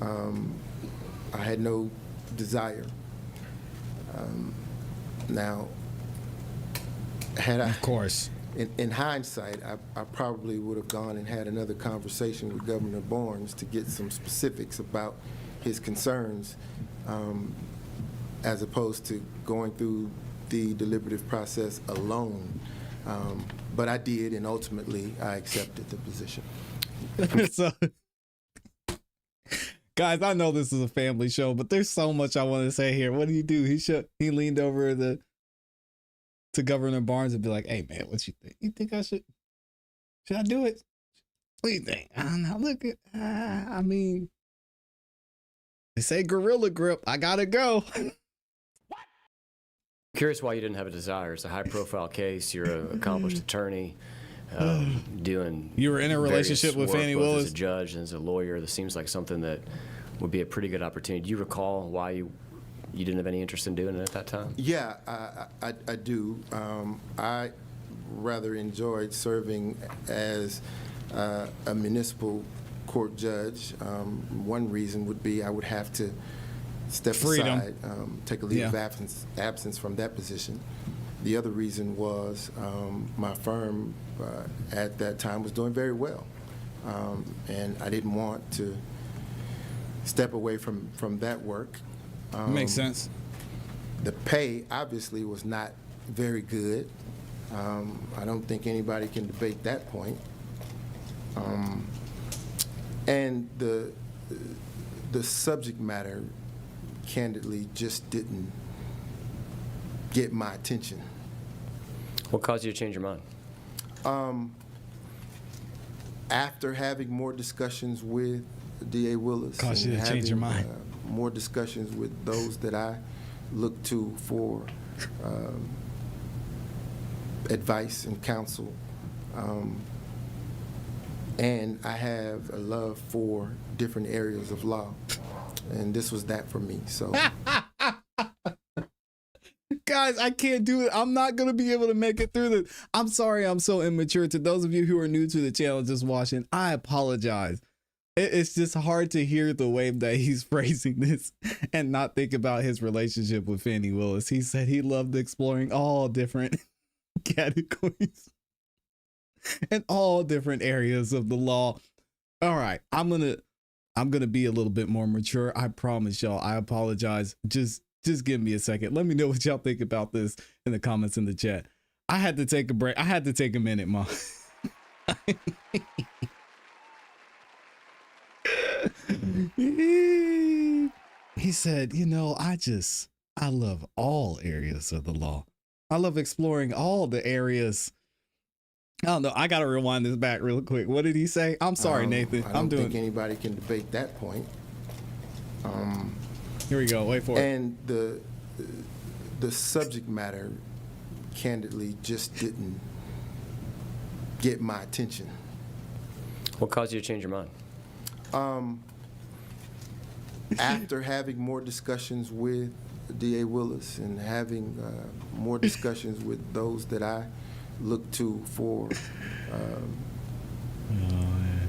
I had no desire. Now, had I, Of course. in hindsight, I probably would have gone and had another conversation with Governor Barnes to get some specifics about his concerns, as opposed to going through the deliberative process alone. But I did, and ultimately I accepted the position. So, guys, I know this is a family show, but there's so much I want to say here. What do? He leaned over to Governor Barnes and be like, "Hey, man, what you think? You think I should I do it? What do you think? I don't know. Look at, I mean, they say gorilla grip. I gotta go." Curious why you didn't have a desire. It's a high-profile case. You're an accomplished attorney, doing. You were in a relationship with work, Fannie both Willis? as a judge and as a lawyer. This seems like something that would be a pretty good opportunity. Do you recall why you didn't have any interest in doing it at that time? Yeah, I do. I rather enjoyed serving as a municipal court judge. One reason would be I would have to step Freedom. aside, take a leave of absence from that position. The other reason was my firm at that time was doing very well, and I didn't want to step away from that work. Makes sense. The pay obviously was not very good. I don't think anybody can debate that point. And the subject matter, candidly, just didn't get my attention. What caused you to change your mind? After having more discussions with DA Willis, Caused you to change your mind. More discussions with those that I look to for advice and counsel, and I have a love for different areas of law, and this was that for me. So. Guys, I can't do it. I'm not going to be able to make it through this. I'm sorry I'm so immature. To those of you who are new to the channel just watching, I apologize. It's just hard to hear the way that he's phrasing this and not think about his relationship with Fannie Willis. He said he loved exploring all different categories and all different areas of the law. All right, I'm gonna be a little bit more mature. I promise y'all. I apologize. Just give me a second. Let me know what y'all think about this in the comments in the chat. I had to take a break. I had to take a minute, Mom. He said, you know, I love all areas of the law. I love exploring all the areas. I don't know. I got to rewind this back real quick. What did he say? I'm sorry, Nathan. I don't think anybody can debate that point. Here we go. Wait for it. And the subject matter, candidly, just didn't get my attention. What caused you to change your mind? After having more discussions with DA Willis and having more discussions with those that I look to for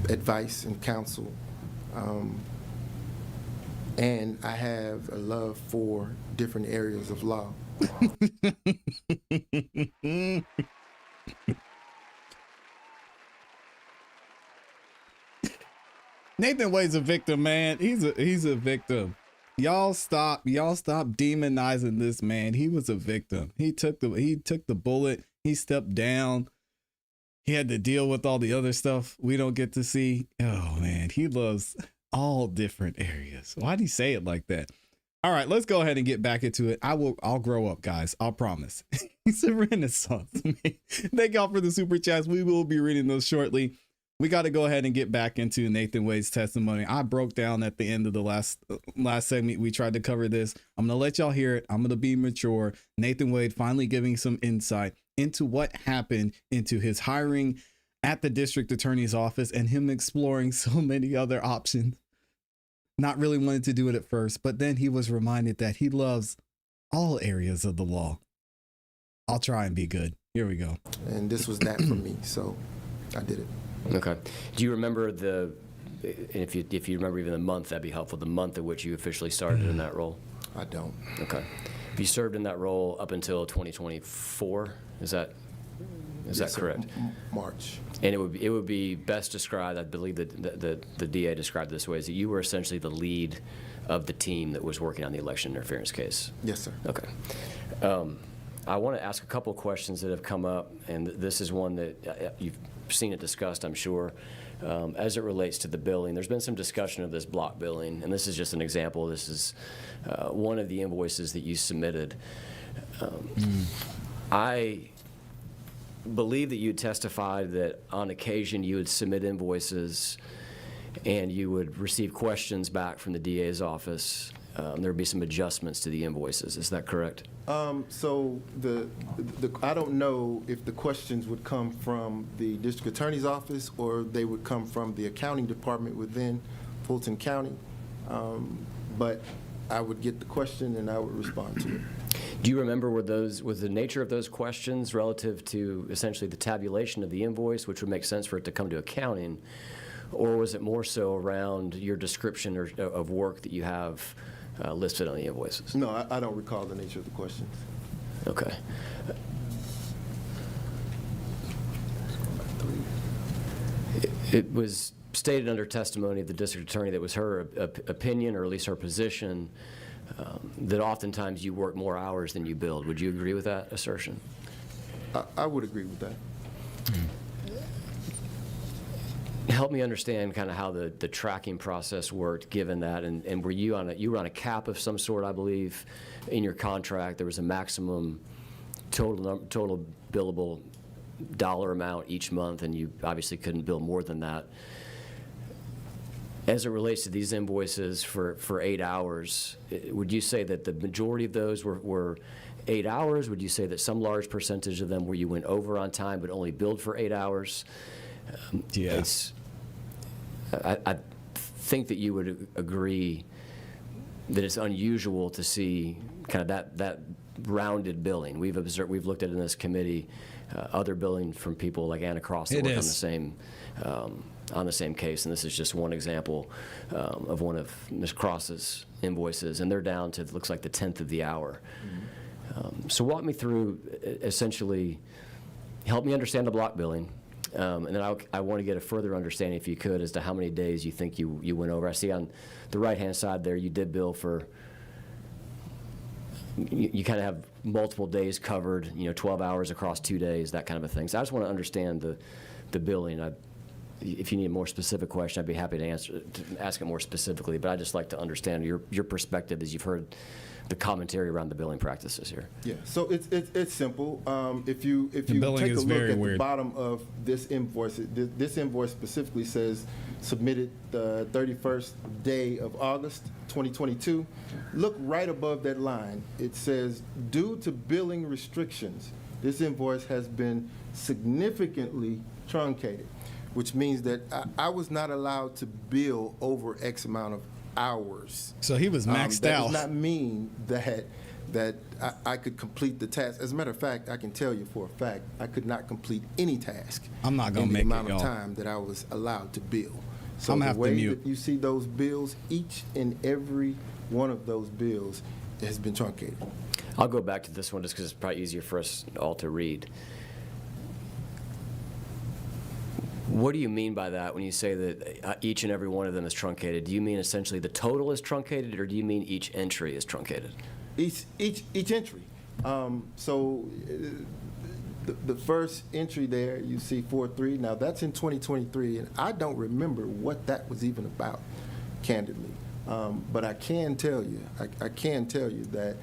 advice and counsel, and I have a love for different areas of law. Nathan Wade's a victim, man. He's a victim. Y'all stop demonizing this man. He was a victim. He took the bullet. He stepped down. He had to deal with all the other stuff we don't get to see. Oh man, he loves all different areas. Why'd he say it like that? All right, let's go ahead and get back into it. I'll grow up, guys. I'll promise. He's a renaissance man. Thank y'all for the super chats. We will be reading those shortly. We got to go ahead and get back into Nathan Wade's testimony. I broke down at the end of the last segment. We tried to cover this. I'm going to let y'all hear it. I'm going to be mature. Nathan Wade finally giving some insight into what happened, into his hiring at the district attorney's office and him exploring so many other options. Not really wanting to do it at first, but then he was reminded that he loves all areas of the law. I'll try and be good. Here we go. And this was that for me, so I did it. Okay. Do you remember if you remember even the month, that'd be helpful, the month at which you officially started in that role? I don't. Okay. You served in that role up until 2024, is that correct? March. And it would be best described, I believe that the DA described it this way, is that you were essentially the lead of the team that was working on the election interference case. Yes, sir. Okay. I want to ask a couple of questions that have come up, and this is one that you've seen it discussed, I'm sure, as it relates to the billing. There's been some discussion of this block billing, and this is just an example. This is one of the invoices that you submitted. I believe that you testified that on occasion you would submit invoices and you would receive questions back from the DA's office. There would be some adjustments to the invoices. Is that correct? So I don't know if the questions would come from the district attorney's office or they would come from the accounting department within Fulton County. But I would get the question and I would respond to it. Do you remember was the nature of those questions relative to essentially the tabulation of the invoice, which would make sense for it to come to accounting, or was it more so around your description of work that you have listed on the invoices? No, I don't recall the nature of the questions. Okay. It was stated under testimony of the district attorney that was her opinion, or at least her position, that oftentimes you work more hours than you billed. Would you agree with that assertion? I would agree with that. Help me understand kind of how the tracking process worked, given that, and were you on a cap of some sort, I believe, in your contract? There was a maximum total billable dollar amount each month, and you obviously couldn't bill more than that. As it relates to these invoices for 8 hours, would you say that the majority of those were 8 hours? Would you say that some large percentage of them where you went over on time but only billed for 8 hours? Yes. I think that you would agree that it's unusual to see kind of that rounded billing. We've looked at in this committee other billing from people like Anna Cross that work on the same case, and this is just one example of one of Ms. Cross's invoices, and they're down to, it looks like, the 10th of the hour. So walk me through, essentially, help me understand the block billing, and then I want to get a further understanding, if you could, as to how many days you think you went over. I see on the right-hand side there you did bill for, you kind of have multiple days covered, 12 hours across 2 days, that kind of a thing. So I just want to understand the billing. If you need a more specific question, I'd be happy to ask it more specifically, but I'd just like to understand your perspective as you've heard the commentary around the billing practices here. Yeah, so it's simple. If you take a look at the bottom of this invoice, this invoice specifically says submitted the 31st day of August 2022. Look right above that line. It says, due to billing restrictions, this invoice has been significantly truncated, which means that I was not allowed to bill over X amount of hours. So he was maxed out. That does not mean that I could complete the task. As a matter of fact, I can tell you for a fact, I could not complete any task. I'm not gonna make the it, amount of time that I was allowed to bill. So I'm gonna the have to way mute. that you see those bills, each and every one of those bills has been truncated. I'll go back to this one just because it's probably easier for us all to read. What do you mean by that when you say that each and every one of them is truncated? Do you mean essentially the total is truncated, or do you mean each entry is truncated? Each entry. The first entry there, you see 4-3. Now that's in 2023, and I don't remember what that was even about, candidly. But I can tell you, that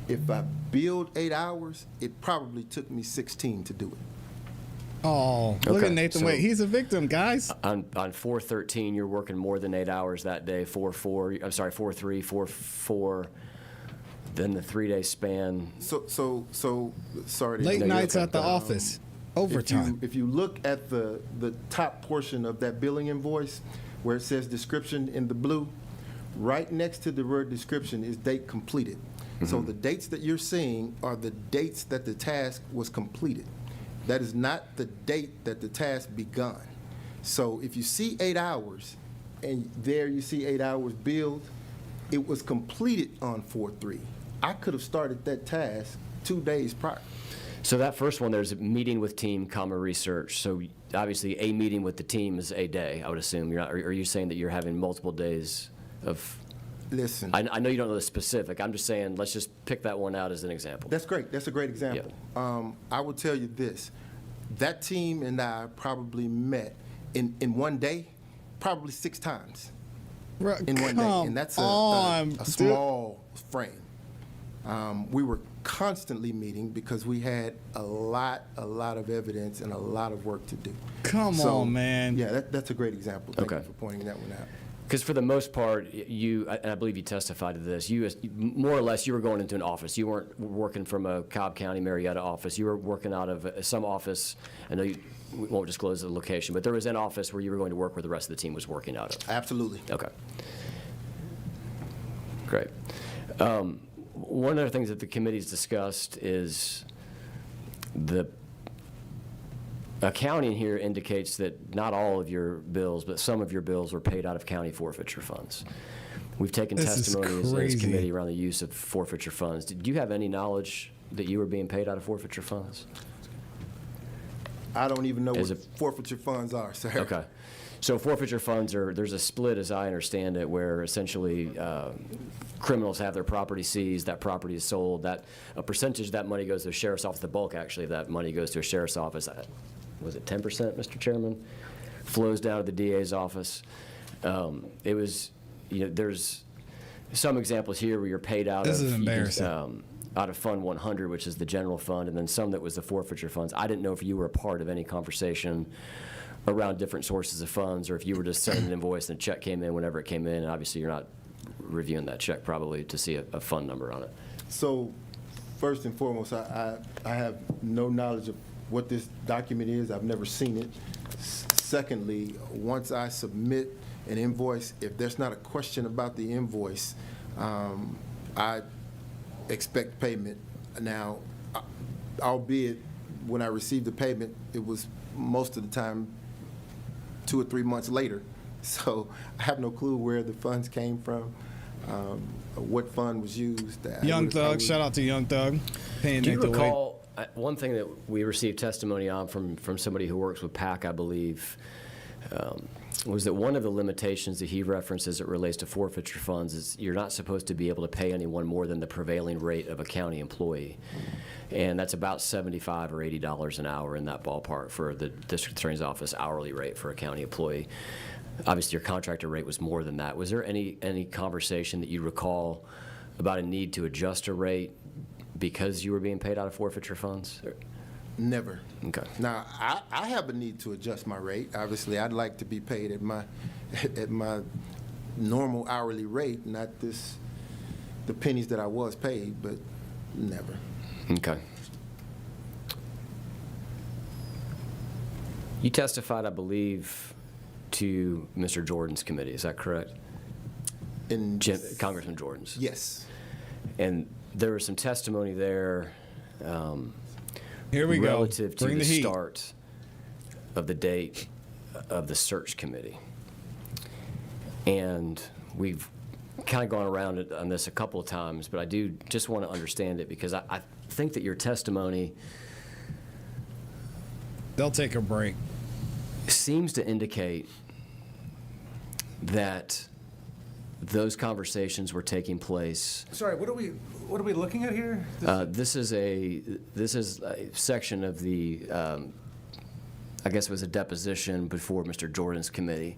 if I billed 8 hours, it probably took me 16 to do it. Oh, look at Nathan Wade. He's a victim, guys. On 4/13, you're working more than 8 hours that day. 4/3, 4/4. Then the 3-day span. So sorry. Late nights at the office, overtime. If you look at the top portion of that billing invoice, where it says description in the blue, right next to the word description is date completed. Mm-hmm. So the dates that you're seeing are the dates that the task was completed. That is not the date that the task begun. So if you see 8 hours, and there you see 8 hours billed, it was completed on 4/3. I could have started that task 2 days prior. So that first one, there's a meeting with team, research. So obviously a meeting with the team is a day, I would assume. Are you saying that you're having multiple days of Listen. I know you don't know the specific. I'm just saying, let's just pick that one out as an example. That's great. That's a great example. I will tell you this. That team and I probably met in one day, probably 6 times in one day. And that's a small frame. We were constantly meeting because we had a lot of evidence and a lot of work to do. Come on, man. Yeah, that's a great example. Thank you for pointing that one out. Because for the most part, and I believe you testified to this, more or less you were going into an office. You weren't working from a Cobb County, Marietta office. You were working out of some office. I know we won't disclose the location, but there was an office where you were going to work where the rest of the team was working out of. Absolutely. Okay. Great. One of the things that the committee's discussed is the accounting here indicates that not all of your bills, but some of your bills were paid out of county forfeiture funds. We've taken testimony as a committee around the use of forfeiture funds. Did you have any knowledge that you were being paid out of forfeiture funds? I don't even know what forfeiture funds are, sir. Okay. So forfeiture funds there's a split, as I understand it, where essentially criminals have their property seized, that property is sold, that a percentage of that money goes to a sheriff's office, the bulk actually of that money goes to a sheriff's office. Was it 10%, Mr. Chairman? Flows down to the DA's office. It was, there's some examples here where you're paid out This of, is embarrassing. Out of Fund 100, which is the general fund, and then some that was the forfeiture funds. I didn't know if you were a part of any conversation around different sources of funds, or if you were just sending an invoice and a check came in whenever it came in, and obviously you're not reviewing that check probably to see a fund number on it. So, first and foremost, I have no knowledge of what this document is. I've never seen it. Secondly, once I submit an invoice, if there's not a question about the invoice, I expect payment. Now, albeit when I received the payment, it was most of the time 2 or 3 months later. So I have no clue where the funds came from, what fund was used. Young Thug, shout out to Young Thug. Do you recall one thing that we received testimony on from somebody who works with PAC, I believe, was that one of the limitations that he referenced as it relates to forfeiture funds is you're not supposed to be able to pay anyone more than the prevailing rate of a county employee. And that's about $75 or $80 an hour in that ballpark for the district attorney's office hourly rate for a county employee. Obviously, your contractor rate was more than that. Was there any conversation that you recall about a need to adjust a rate because you were being paid out of forfeiture funds? Never. Okay. Now, I have a need to adjust my rate. Obviously, I'd like to be paid at my normal hourly rate, not the pennies that I was paid, but never. Okay. You testified, I believe, to Mr. Jordan's committee. Is that correct? Congressman Jordan's. Yes. And there was some testimony there. Here we go. Relative to Bring the the heat. start of the date of the search committee. And we've kind of gone around it on this a couple of times, but I do just want to understand it because I think that your testimony They'll take a break. seems to indicate that those conversations were taking place. Sorry, what are we looking at here? This is a section of the, I guess it was a deposition before Mr. Jordan's committee.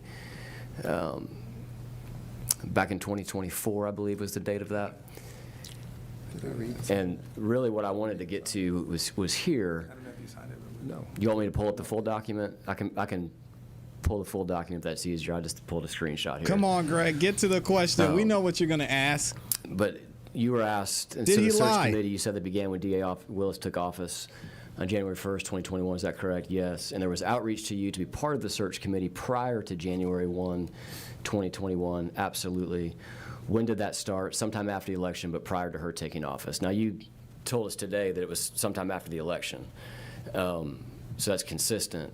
Back in 2024, I believe was the date of that. And really what I wanted to get to was here. I don't know if you signed it. No. You want me to pull up the full document? I can pull the full document if that's easier. I just pulled a screenshot here. Come on, Greg, get to the question. We know what you're going to ask. But you were asked, and Did so the he search lie? committee, you said that began when DA Willis took office on January 1st, 2021. Is that correct? Yes. And there was outreach to you to be part of the search committee prior to January 1, 2021. Absolutely. When did that start? Sometime after the election, but prior to her taking office. Now, you told us today that it was sometime after the election. So that's consistent.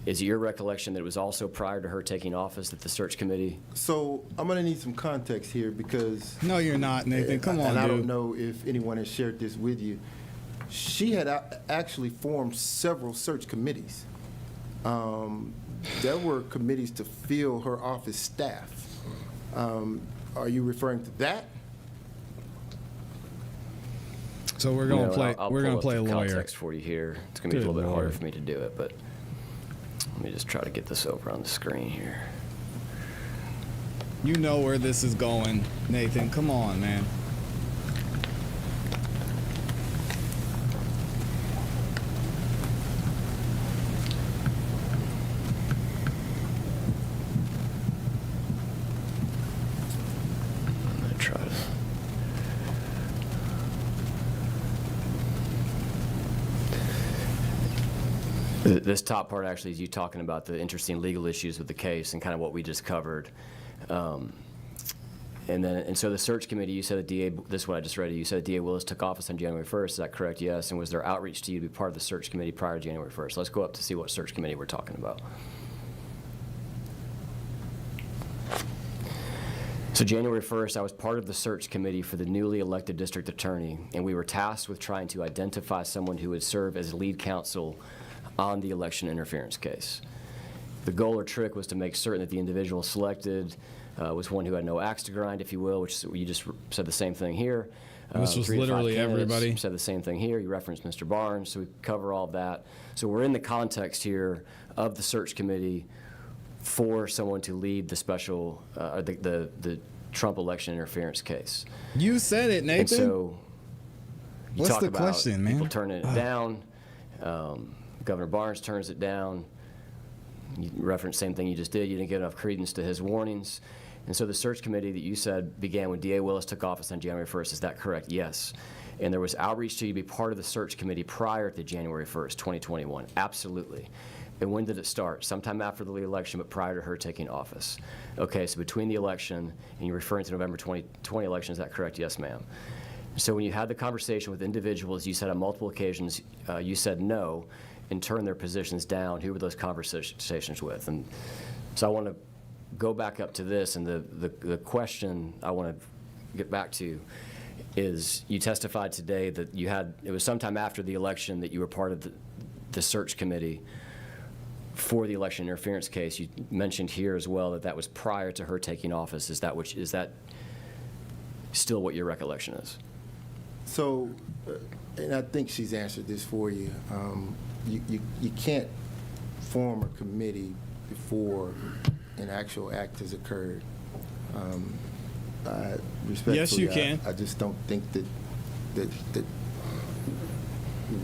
Is it your recollection that it was also prior to her taking office that the search committee? So I'm going to need some context here because No, you're not, Nathan. Come on, and I dude. don't know if anyone has shared this with you. She had actually formed several search committees. There were committees to fill her office staff. Are you referring to that? So we're gonna No, play. I'll We're pull gonna up play the a lawyer. context for you here. It's gonna be a Good little bit harder Lord. for me to do it, but let me just try to get this over on the screen here. You know where this is going, Nathan. Come on, man. I'm gonna try to. This top part actually is you talking about the interesting legal issues with the case and kind of what we just covered. And so the search committee, you said the DA, this is what I just read, you said DA Willis took office on January 1st, is that correct? Yes. And was there outreach to you to be part of the search committee prior to January 1st? Let's go up to see what search committee we're talking about. So January 1st, I was part of the search committee for the newly elected district attorney, and we were tasked with trying to identify someone who would serve as lead counsel on the election interference case. The goal or trick was to make certain that the individual selected was one who had no axe to grind, if you will, which you just said the same thing here. This was 3 to 5 literally candidates everybody. said the same thing here. You referenced Mr. Barnes, so we cover all of that. So we're in the context here of the search committee for someone to lead the special, the Trump election interference case. You said it, Nathan. And so you What's talk the about question, man? people turning it down. Governor Barnes turns it down. You reference same thing you just did. You didn't give enough credence to his warnings. And so the search committee that you said began when DA Willis took office on January 1st, is that correct? Yes. And there was outreach to you to be part of the search committee prior to January 1st, 2021. Absolutely. And when did it start? Sometime after the election, but prior to her taking office. Okay, so between the election, and you're referring to November 2020 election, is that correct? Yes, ma'am. So when you had the conversation with individuals, you said on multiple occasions, you said no, and turned their positions down. Who were those conversations with? And so I want to go back up to this, and the question I want to get back to is, you testified today that you had, it was sometime after the election that you were part of the search committee for the election interference case. You mentioned here as well that that was prior to her taking office. Is that still what your recollection is? So, and I think she's answered this for you. You can't form a committee before an actual act has occurred. Respectfully, Yes, you can. I just don't think that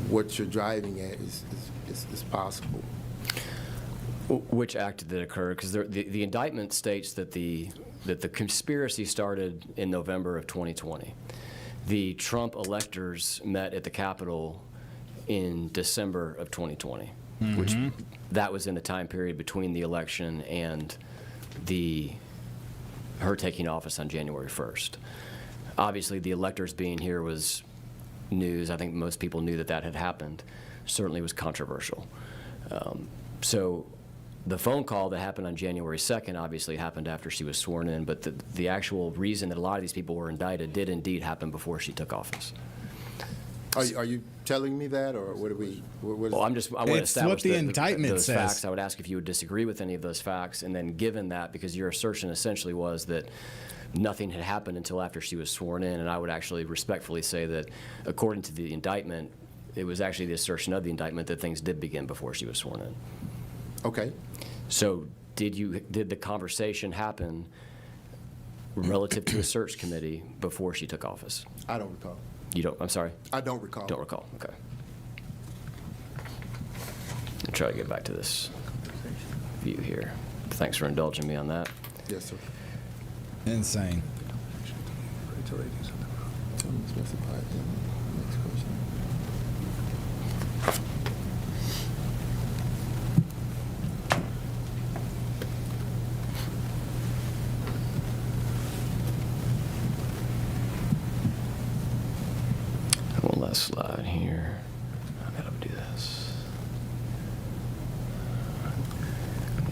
what you're driving at is possible. Which act did it occur? Because the indictment states that the conspiracy started in November of 2020. The Trump electors met at the Capitol in December of 2020, which that was in the time period between the election and her taking office on January 1st. Obviously, the electors being here was news. I think most people knew that had happened. Certainly was controversial. So the phone call that happened on January 2nd obviously happened after she was sworn in, but the actual reason that a lot of these people were indicted did indeed happen before she took office. Are you telling me that, or what are we? What is Well, I want to It's establish what the indictment those says. facts. I would ask if you would disagree with any of those facts, and then given that, because your assertion essentially was that nothing had happened until after she was sworn in, and I would actually respectfully say that according to the indictment, it was actually the assertion of the indictment that things did begin before she was sworn in. Okay. So did the conversation happen relative to a search committee before she took office? I don't recall. You don't, I'm sorry? I don't recall. Don't recall, okay. I'll try to get back to this view here. Thanks for indulging me on that. Yes, sir. Insane. One last slide here. I gotta do this.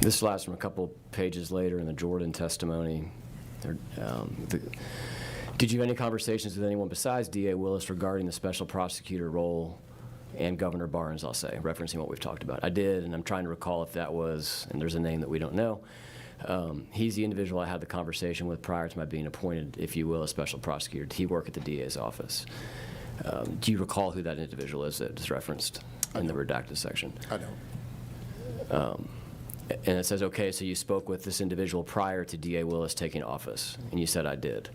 This slide's from a couple pages later in the Jordan testimony. Did you have any conversations with anyone besides DA Willis regarding the special prosecutor role and Governor Barnes, I'll say, referencing what we've talked about? I did, and I'm trying to recall if that was, and there's a name that we don't know, He's the individual I had the conversation with prior to my being appointed, if you will, a special prosecutor. Did he work at the DA's office? Do you recall who that individual is that is referenced in the redacted section? I don't. And it says, okay, so you spoke with this individual prior to DA Willis taking office, and you said I did.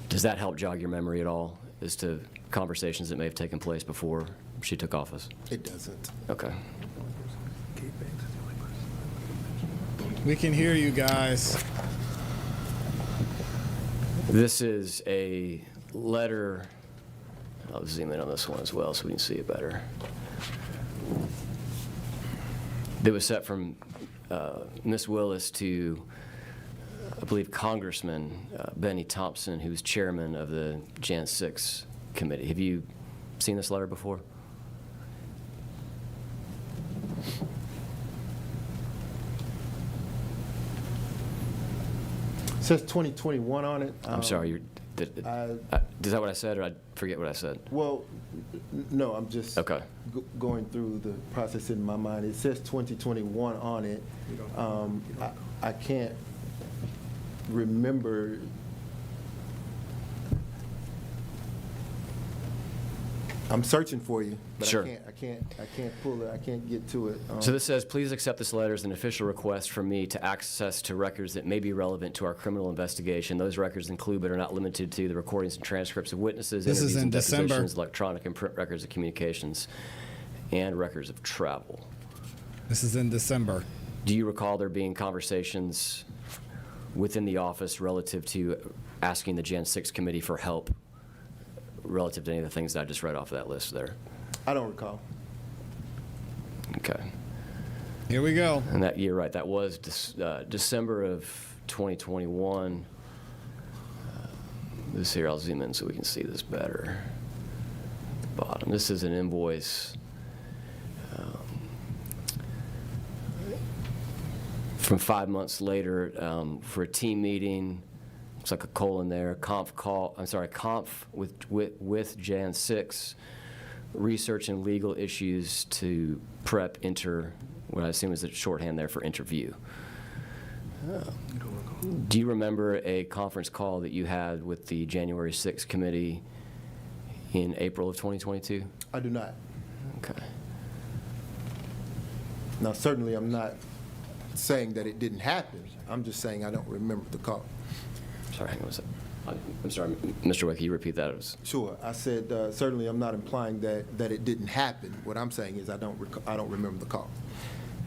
Does that help jog your memory at all as to conversations that may have taken place before she took office? It doesn't. Okay. We can hear you guys. This is a letter. I'll zoom in on this one as well so we can see it better. That was sent from Ms. Willis to, I believe, Congressman Benny Thompson, who's chairman of the Jan 6 committee. Have you seen this letter before? It says 2021 on it. I'm sorry, is that what I said, or I forget what I said? Well, no, I'm just Okay. going through the process in my mind. It says 2021 on it. I can't remember. I'm searching for you, but Sure. I can't pull it. I can't get to it. So this says, please accept this letter as an official request from me to access to records that may be relevant to our criminal investigation. Those records include, but are not limited to, the recordings and transcripts of witnesses, This is interviews in and December. depositions, electronic and print records of communications, and records of travel. This is in December. Do you recall there being conversations within the office relative to asking the Jan 6 committee for help relative to any of the things that I just read off of that list there? I don't recall. Okay. Here we go. And that, you're right, that was December of 2021. This here, I'll zoom in so we can see this better. Bottom, this is an invoice from 5 months later for a team meeting. Looks like a colon there. Conf with Jan 6, research and legal issues to prep what I assume is a shorthand there for interview. Do you remember a conference call that you had with the January 6th committee in April of 2022? I do not. Okay. Now, certainly, I'm not saying that it didn't happen. I'm just saying I don't remember the call. Sorry, hang on a second. I'm sorry, Mr. Wick, can you repeat that? It was... Sure. I said certainly I'm not implying that it didn't happen. What I'm saying is I don't remember the call.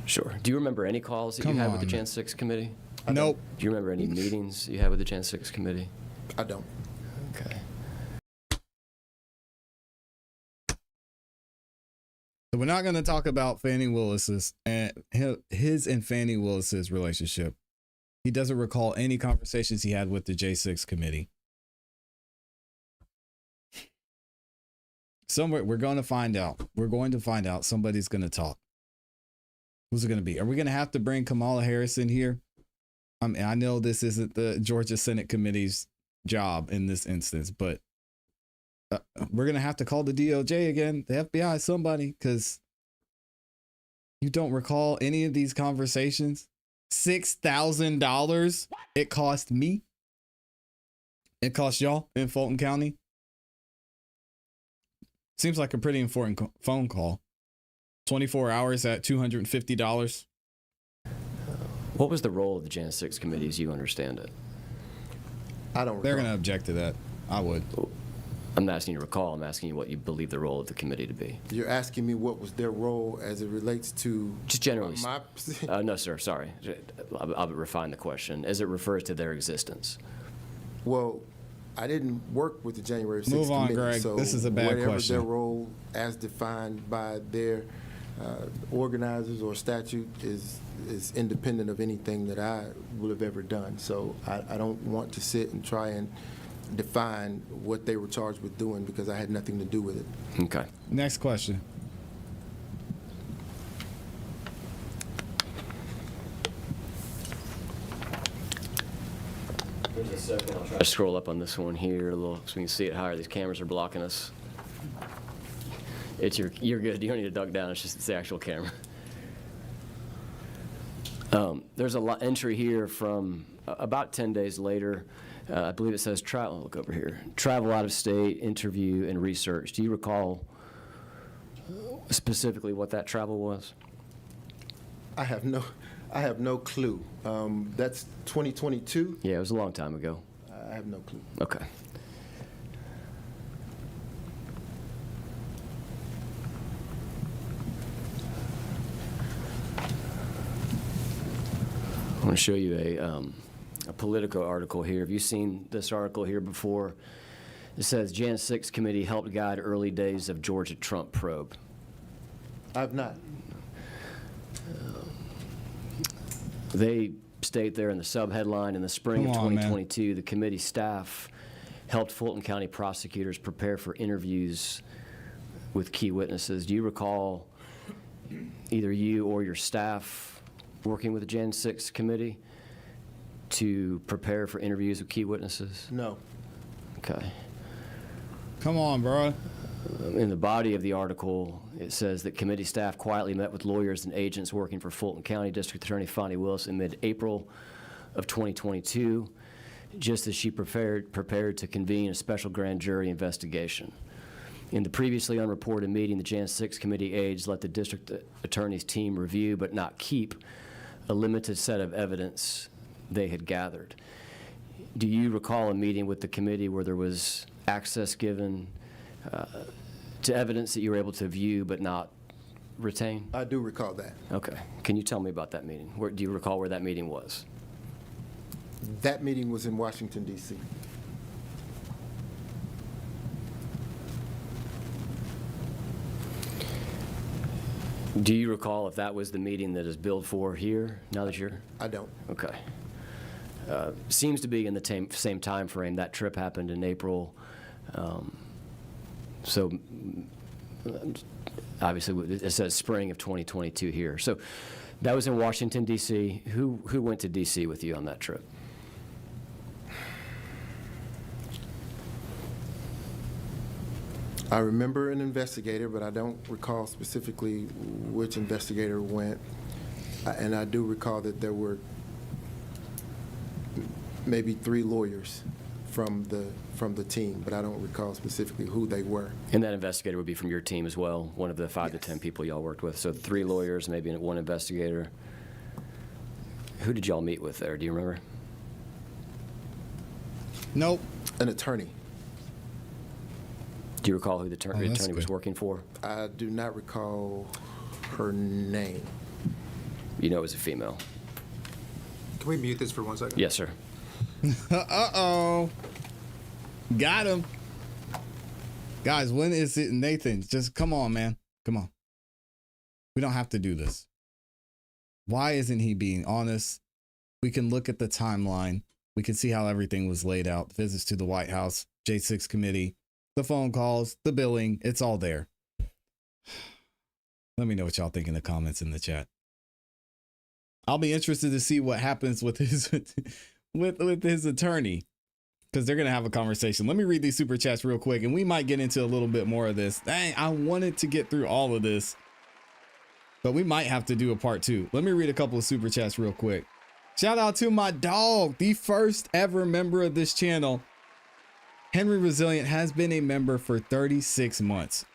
Sure. Do you remember any calls that you had with the Jan 6 committee? Nope. Do you remember any meetings you had with the Jan 6 committee? I don't. Okay. So we're not going to talk about Fannie Willis's and his and Fannie Willis's relationship. He doesn't recall any conversations he had with the J6 committee. Somewhere we're going to find out. We're going to find out. Somebody's going to talk. Who's it going to be? Are we going to have to bring Kamala Harris in here? I mean, I know this isn't the Georgia Senate Committee's job in this instance, but we're going to have to call the DOJ again, the FBI, somebody, because you don't recall any of these conversations. $6,000 it cost me. It cost y'all in Fulton County. Seems like a pretty important phone call. 24 hours at $250. What was the role of the Jan 6 committee as you understand it? I don't recall. They're going to object to that. I would. I'm not asking you to recall. I'm asking you what you believe the role of the committee to be. You're asking me what was their role as it relates to Just generally. my No, sir. Sorry. I'll refine the question as it refers to their existence. Well, I didn't work with the January 6th Move on, committee, Greg. so This is a bad whatever question. their role as defined by their organizers or statute is independent of anything that I would have ever done. So I don't want to sit and try and define what they were charged with doing because I had nothing to do with it. Okay. Next question. Here's a second. I'll try to scroll up on this one here a little so we can see it higher. These cameras are blocking us. You're good. You don't need to duck down. It's the actual camera. There's a entry here from about 10 days later. I believe it says travel. Look over here. Travel out of state, interview, and research. Do you recall specifically what that travel was? I have no clue. That's 2022? Yeah, it was a long time ago. I have no clue. Okay. I want to show you a Politico article here. Have you seen this article here before? It says Jan 6 committee helped guide early days of Georgia Trump probe. I've not. They state there in the subheadline, in the spring of 2022, the committee staff helped Fulton County prosecutors prepare for interviews with key witnesses. Do you recall either you or your staff working with the Jan 6 committee to prepare for interviews with key witnesses? No. Okay. Come on, bro. In the body of the article, it says that committee staff quietly met with lawyers and agents working for Fulton County District Attorney Fonnie Willis in mid-April of 2022, just as she prepared to convene a special grand jury investigation. In the previously unreported meeting, the Jan 6 committee aides let the district attorney's team review but not keep a limited set of evidence they had gathered. Do you recall a meeting with the committee where there was access given to evidence that you were able to view but not retain? I do recall that. Okay. Can you tell me about that meeting? Do you recall where that meeting was? That meeting was in Washington, D.C. Do you recall if that was the meeting that is billed for here, now that you're? I don't. Okay. Seems to be in the same time frame. That trip happened in April. So obviously it says spring of 2022 here. So that was in Washington, D.C. Who went to D.C. with you on that trip? I remember an investigator, but I don't recall specifically which investigator went. And I do recall that there were maybe 3 lawyers from the team, but I don't recall specifically who they were. And that investigator would be from your team as well, one of the 5 to 10 people y'all worked with. So 3 lawyers, maybe 1 investigator. Who did y'all meet with there? Do you remember? Nope. An attorney. Do you recall who the attorney was working for? I do not recall her name. You know it was a female. Can we mute this for 1 second? Yes, sir. Uh-oh. Got him. Guys, when is it Nathan? Just come on, man. Come on. We don't have to do this. Why isn't he being honest? We can look at the timeline. We can see how everything was laid out. Visits to the White House, J6 committee, the phone calls, the billing. It's all there. Let me know what y'all think in the comments in the chat. I'll be interested to see what happens with his with his attorney, because they're gonna have a conversation. Let me read these super chats real quick, and we might get into a little bit more of this. Dang, I wanted to get through all of this, but we might have to do a part 2. Let me read a couple of super chats real quick. Shout out to my dog, the first ever member of this channel. Henry Resilient has been a member for 36 months.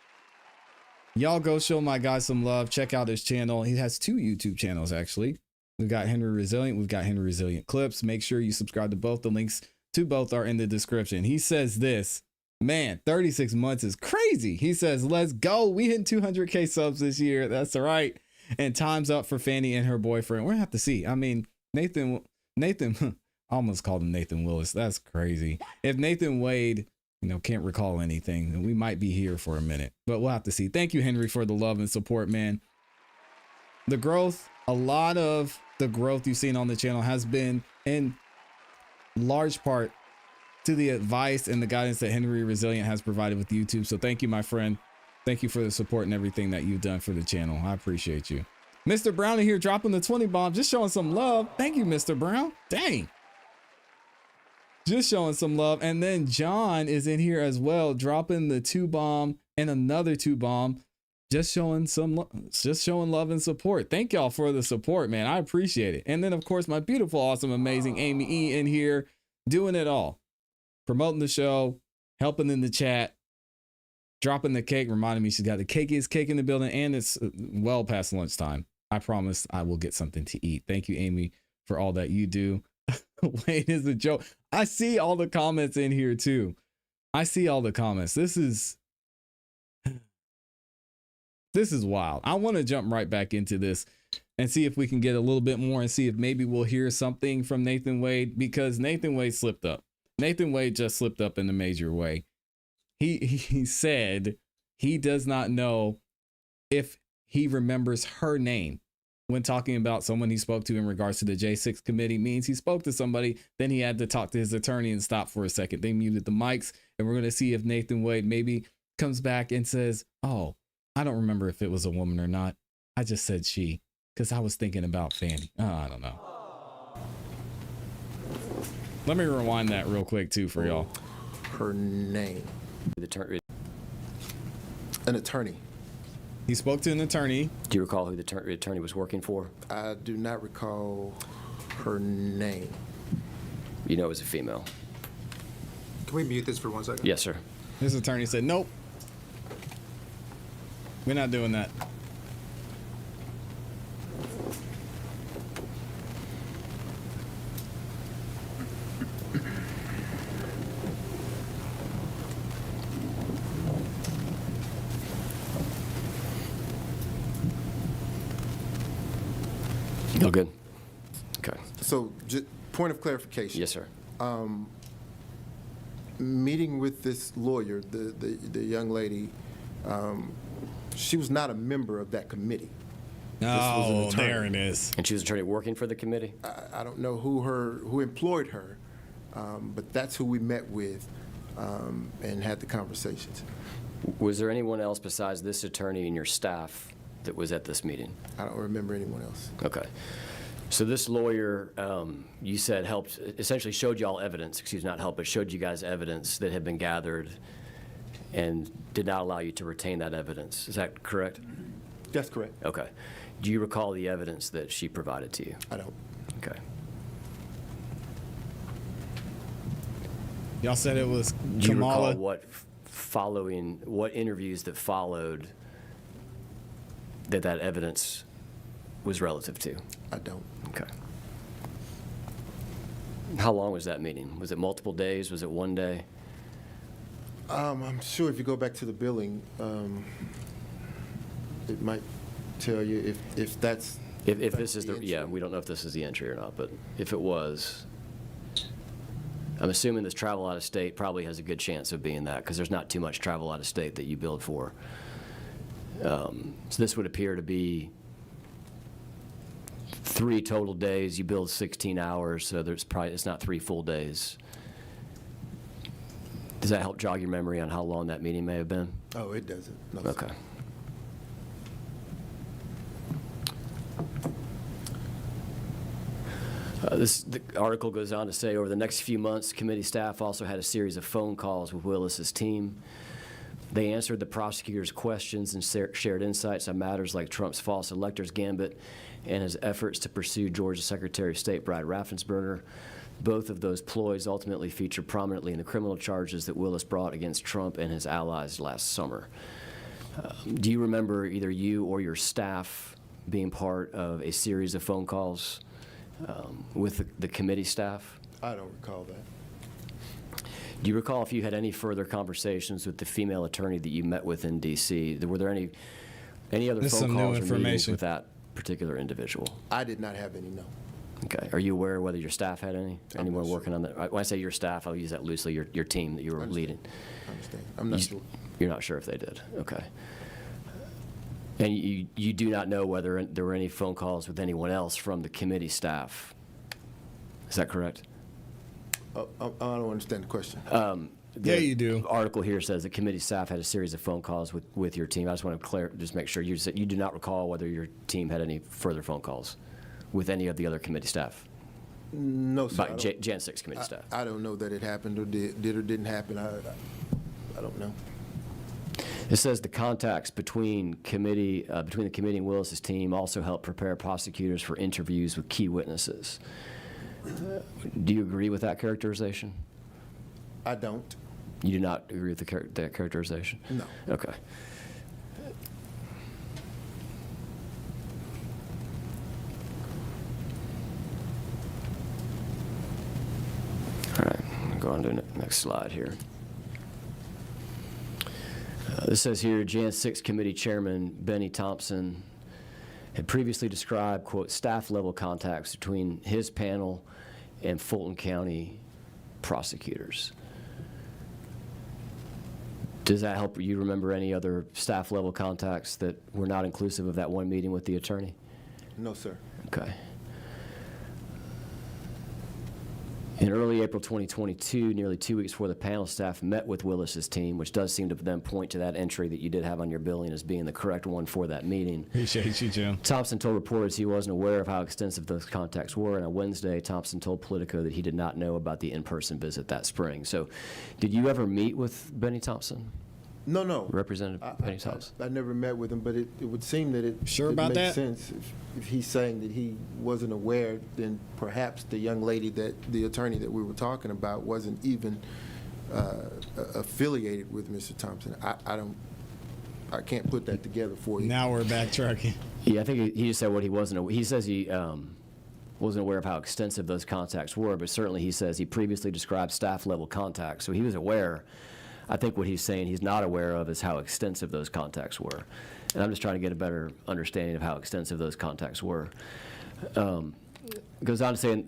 Y'all go show my guy some love. Check out his channel. He has 2 YouTube channels, actually. We've got Henry Resilient. We've got Henry Resilient Clips. Make sure you subscribe to both. The links to both are in the description. He says this, man, 36 months is crazy. He says, let's go. We hit 200K subs this year. That's all right. And time's up for Fannie and her boyfriend. We're gonna have to see. I mean, Nathan, I almost called him Nathan Willis. That's crazy. If Nathan Wade, can't recall anything, then we might be here for a minute, but we'll have to see. Thank you, Henry, for the love and support, man. The growth, a lot of the growth you've seen on the channel has been in large part to the advice and the guidance that Henry Resilient has provided with YouTube. So thank you, my friend. Thank you for the support and everything that you've done for the channel. I appreciate you. Mr. Brown in here dropping the 20 bomb, just showing some love. Thank you, Mr. Brown. Dang. Just showing some love. And then John is in here as well, dropping the 2 bomb and another 2 bomb. just showing love and support. Thank y'all for the support, man. I appreciate it. And then, of course, my beautiful, awesome, amazing Amy E in here doing it all, promoting the show, helping in the chat, dropping the cake, reminding me she's got the cakiest cake in the building, and it's well past lunchtime. I promise I will get something to eat. Thank you, Amy, for all that you do. Wait, is a joke. I see all the comments in here too. I see all the comments. This is wild. I want to jump right back into this and see if we can get a little bit more and see if maybe we'll hear something from Nathan Wade, because Nathan Wade slipped up. Nathan Wade just slipped up in a major way. He said he does not know if he remembers her name when talking about someone he spoke to in regards to the J6 committee. Means he spoke to somebody, then he had to talk to his attorney and stop for a second. They muted the mics, and we're going to see if Nathan Wade maybe comes back and says, oh, I don't remember if it was a woman or not. I just said she, because I was thinking about Fanny. Oh, I don't know. Let me rewind that real quick too for y'all. Her name. An attorney. He spoke to an attorney. Do you recall who the attorney was working for? I do not recall her name. You know it was a female. Can we mute this for 1 second? Yes, sir. His attorney said, nope. We're not doing that. No good. Okay. So, point of clarification. Yes, sir. Meeting with this lawyer, the young lady, she was not a member of that committee. Oh, there it is. And she was an attorney working for the committee? I don't know who employed her, but that's who we met with and had the conversations. Was there anyone else besides this attorney and your staff that was at this meeting? I don't remember anyone else. Okay. So this lawyer, you said essentially showed y'all evidence, not helped, but showed you guys evidence that had been gathered and did not allow you to retain that evidence. Is that correct? That's correct. Okay. Do you recall the evidence that she provided to you? I don't. Okay. Y'all said it was Do you recall Kamala. what interviews that followed that evidence was relative to? I don't. Okay. How long was that meeting? Was it multiple days? Was it one day? I'm sure if you go back to the billing, it might tell you if that's. If this is we don't know if this is the entry or not, but if it was, I'm assuming this travel out of state probably has a good chance of being that, because there's not too much travel out of state that you billed for. So this would appear to be 3 total days. You billed 16 hours, so it's not 3 full days. Does that help jog your memory on how long that meeting may have been? Oh, it doesn't. No, Okay. The article goes on to say, over the next few months, committee staff also had a series of phone calls with Willis's team. They answered the prosecutor's questions and shared insights on matters like Trump's false electors gambit and his efforts to pursue Georgia Secretary of State Brad Raffensperger. Both of those ploys ultimately featured prominently in the criminal charges that Willis brought against Trump and his allies last summer. Do you remember either you or your staff being part of a series of phone calls with the committee staff? I don't recall that. Do you recall if you had any further conversations with the female attorney that you met with in D.C.? Were there any other phone calls or meetings with that particular individual? I did not have any, no. Okay. Are you aware whether your staff had anyone working on that? When I say your staff, I'll use that loosely, your team that you were leading. I understand. I'm not sure. You're not sure if they did. Okay. And you do not know whether there were any phone calls with anyone else from the committee staff. Is that correct? I don't understand the question. Yeah, you do. The article here says the committee staff had a series of phone calls with your team. I just want to just make sure you do not recall whether your team had any further phone calls with any of the other committee staff. No, sir. By Jan 6 committee staff. I don't know that it happened or did or didn't happen. I don't know. It says the contacts between the committee and Willis's team also help prepare prosecutors for interviews with key witnesses. Do you agree with that characterization? I don't. You do not agree with that characterization? No. Okay. All right, I'm going to go on to the next slide here. This says here, Jan 6 Committee Chairman Benny Thompson had previously described, quote, staff-level contacts between his panel and Fulton County prosecutors. Does that help you remember any other staff-level contacts that were not inclusive of that one meeting with the attorney? No, sir. Okay. In early April 2022, nearly 2 weeks before the panel staff met with Willis's team, which does seem to then point to that entry that you did have on your billing as being the correct one for that meeting. Appreciate you, Jim. Thompson told reporters he wasn't aware of how extensive those contacts were, and on Wednesday, Thompson told Politico that he did not know about the in-person visit that spring. So did you ever meet with Benny Thompson? No. Representative Benny Thompson? I never met with him, but it would seem that it about makes that? sense. If he's saying that he wasn't aware, then perhaps the young lady the attorney that we were talking about wasn't even affiliated with Mr. Thompson. I can't put that together for you. Now we're backtracking. Yeah, I think he just said what he wasn't aware. He says he wasn't aware of how extensive those contacts were, but certainly he says he previously described staff-level contacts, so he was aware. I think what he's saying he's not aware of is how extensive those contacts were. And I'm just trying to get a better understanding of how extensive those contacts were. Goes on to say,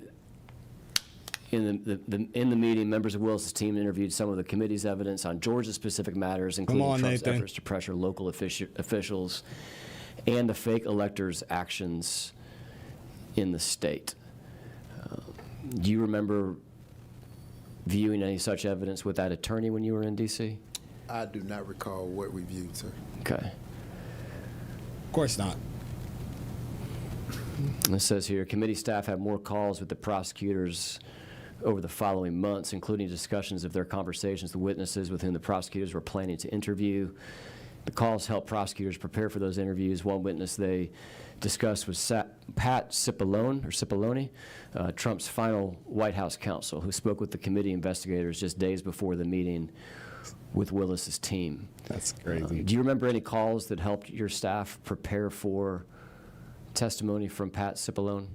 in the meeting, members of Willis's team interviewed some of the committee's evidence on Georgia-specific matters, including Trump's Nathan. efforts to pressure local officials and the fake electors' actions in the state. Do you remember viewing any such evidence with that attorney when you were in D.C.? I do not recall what we viewed, sir. Okay. Of course not. It says here, committee staff had more calls with the prosecutors over the following months, including discussions of their conversations with witnesses with whom the prosecutors were planning to interview. The calls helped prosecutors prepare for those interviews. One witness they discussed was Pat Cipalone, Trump's final White House counsel, who spoke with the committee investigators just days before the meeting with Willis's team. That's crazy. Do you remember any calls that helped your staff prepare for testimony from Pat Cipalone?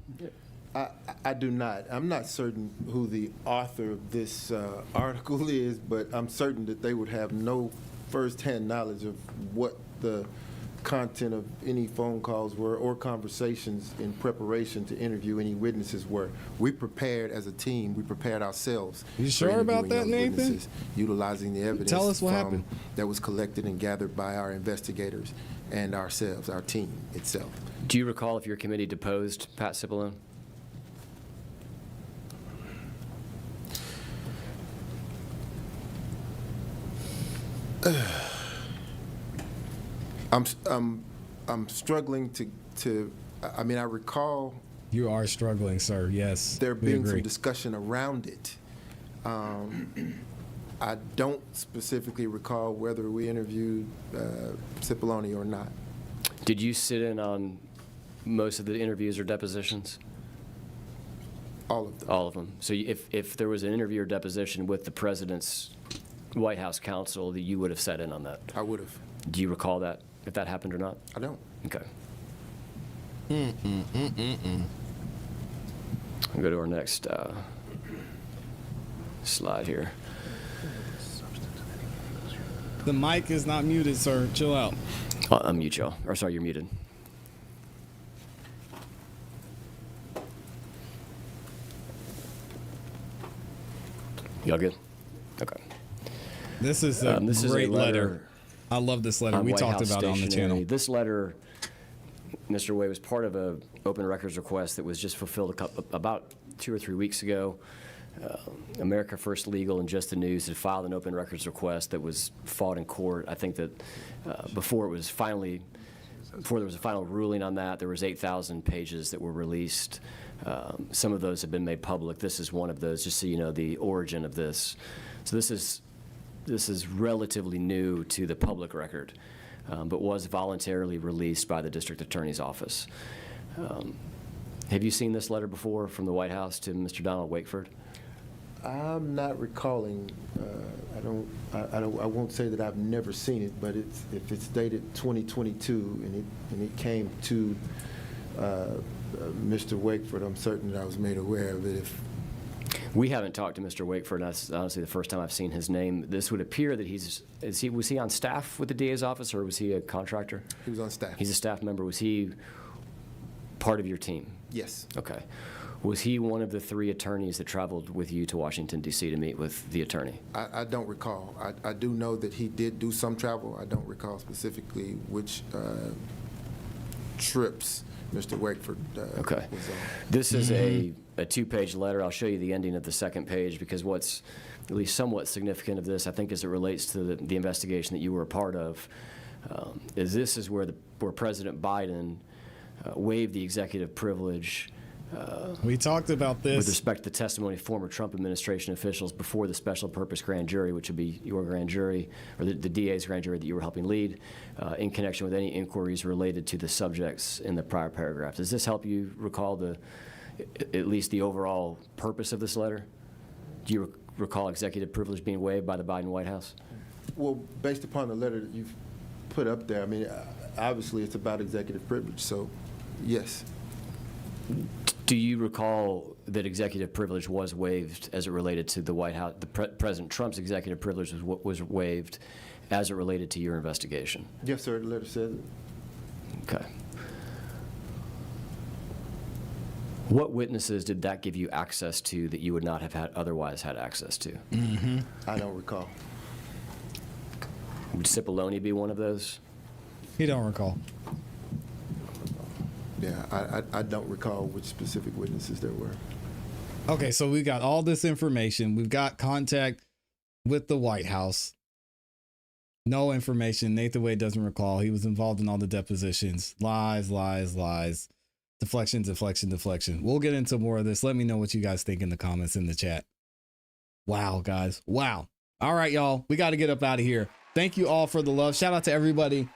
I do not. I'm not certain who the author of this article is, but I'm certain that they would have no firsthand knowledge of what the content of any phone calls were or conversations in preparation to interview any witnesses were. We prepared as a team. We prepared ourselves. You sure about interviewing that, those Nathan? witnesses, utilizing the evidence Tell us what happened. that was collected and gathered by our investigators and ourselves, our team itself. Do you recall if your committee deposed Pat Cipalone? I'm struggling to. I mean, I recall You are struggling, sir. Yes. there we being agree. some discussion around it. I don't specifically recall whether we interviewed Cipalone or not. Did you sit in on most of the interviews or depositions? All of them. All of them. So if there was an interview or deposition with the president's White House counsel, that you would have sat in on that. I would have. Do you recall that, if that happened or not? I don't. Okay. I'll go to our next slide here. The mic is not muted, sir. Chill out. I'll unmute y'all. Or sorry, you're muted. Y'all good? Okay. This is a This is a great letter. letter I love this letter. on We White talked House about it on the stationery. channel. This letter, Mr. Way, was part of a open records request that was just fulfilled about 2 or 3 weeks ago. America First Legal and Just the News had filed an open records request that was fought in court. I think that before there was a final ruling on that, there was 8,000 pages that were released. Some of those have been made public. This is one of those, just so you know the origin of this. So this is this is relatively new to the public record, but was voluntarily released by the district attorney's office. Have you seen this letter before from the White House to Mr. Donald Wakeford? I'm not recalling. I won't say that I've never seen it, but if it's dated 2022 and it came to Mr. Wakeford, I'm certain that I was made aware of it. We haven't talked to Mr. Wakeford. That's honestly the first time I've seen his name. This would appear that was he on staff with the DA's office, or was he a contractor? He was on staff. He's a staff member. Was he part of your team? Yes. Okay. Was he one of the 3 attorneys that traveled with you to Washington, D.C. to meet with the attorney? I don't recall. I do know that he did do some travel. I don't recall specifically which trips Mr. Wakeford okay. was on. This is a 2-page letter. I'll show you the ending of the 2nd page, because what's at least somewhat significant of this, I think, as it relates to the investigation that you were a part of, is where President Biden waived the executive privilege. We talked about this. With respect to the testimony of former Trump administration officials before the special purpose grand jury, which would be your grand jury, or the DA's grand jury that you were helping lead, in connection with any inquiries related to the subjects in the prior paragraph. Does this help you recall at least the overall purpose of this letter? Do you recall executive privilege being waived by the Biden White House? Well, based upon the letter that you've put up there, I mean, obviously it's about executive privilege, so yes. Do you recall that executive privilege was waived as it related to the White House? President Trump's executive privilege was waived as it related to your investigation? Yes, sir. The letter says it. Okay. What witnesses did that give you access to that you would not have otherwise had access to? Mm-hmm. I don't recall. Would Cipalone be one of those? He don't recall. Yeah, I don't recall which specific witnesses there were. Okay, so we got all this information. We've got contact with the White House. No information. Nathan Wade doesn't recall. He was involved in all the depositions. Lies, lies, lies. Deflection, deflection, deflection. We'll get into more of this. Let me know what you guys think in the comments in the chat. Wow, guys. Wow. All right, y'all. We got to get up out of here. Thank you all for the love. Shout out to everybody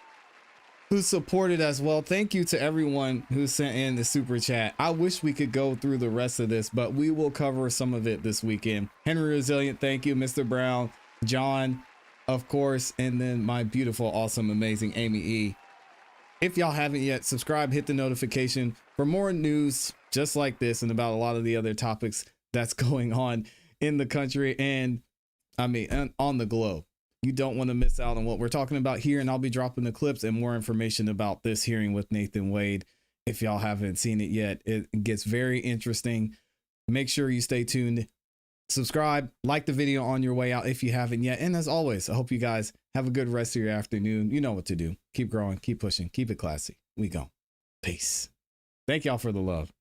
who supported as well. Thank you to everyone who sent in the super chat. I wish we could go through the rest of this, but we will cover some of it this weekend. Henry Resilient, thank you. Mr. Brown, John, of course, and then my beautiful, awesome, amazing Amy E. If y'all haven't yet, subscribe, hit the notification for more news just like this and about a lot of the other topics that's going on in the country and on the globe. You don't want to miss out on what we're talking about here, and I'll be dropping the clips and more information about this hearing with Nathan Wade. If y'all haven't seen it yet, it gets very interesting. Make sure you stay tuned. Subscribe, like the video on your way out if you haven't yet. And as always, I hope you guys have a good rest of your afternoon. You know what to do. Keep growing, keep pushing, keep it classy. We go. Peace. Thank y'all for the love.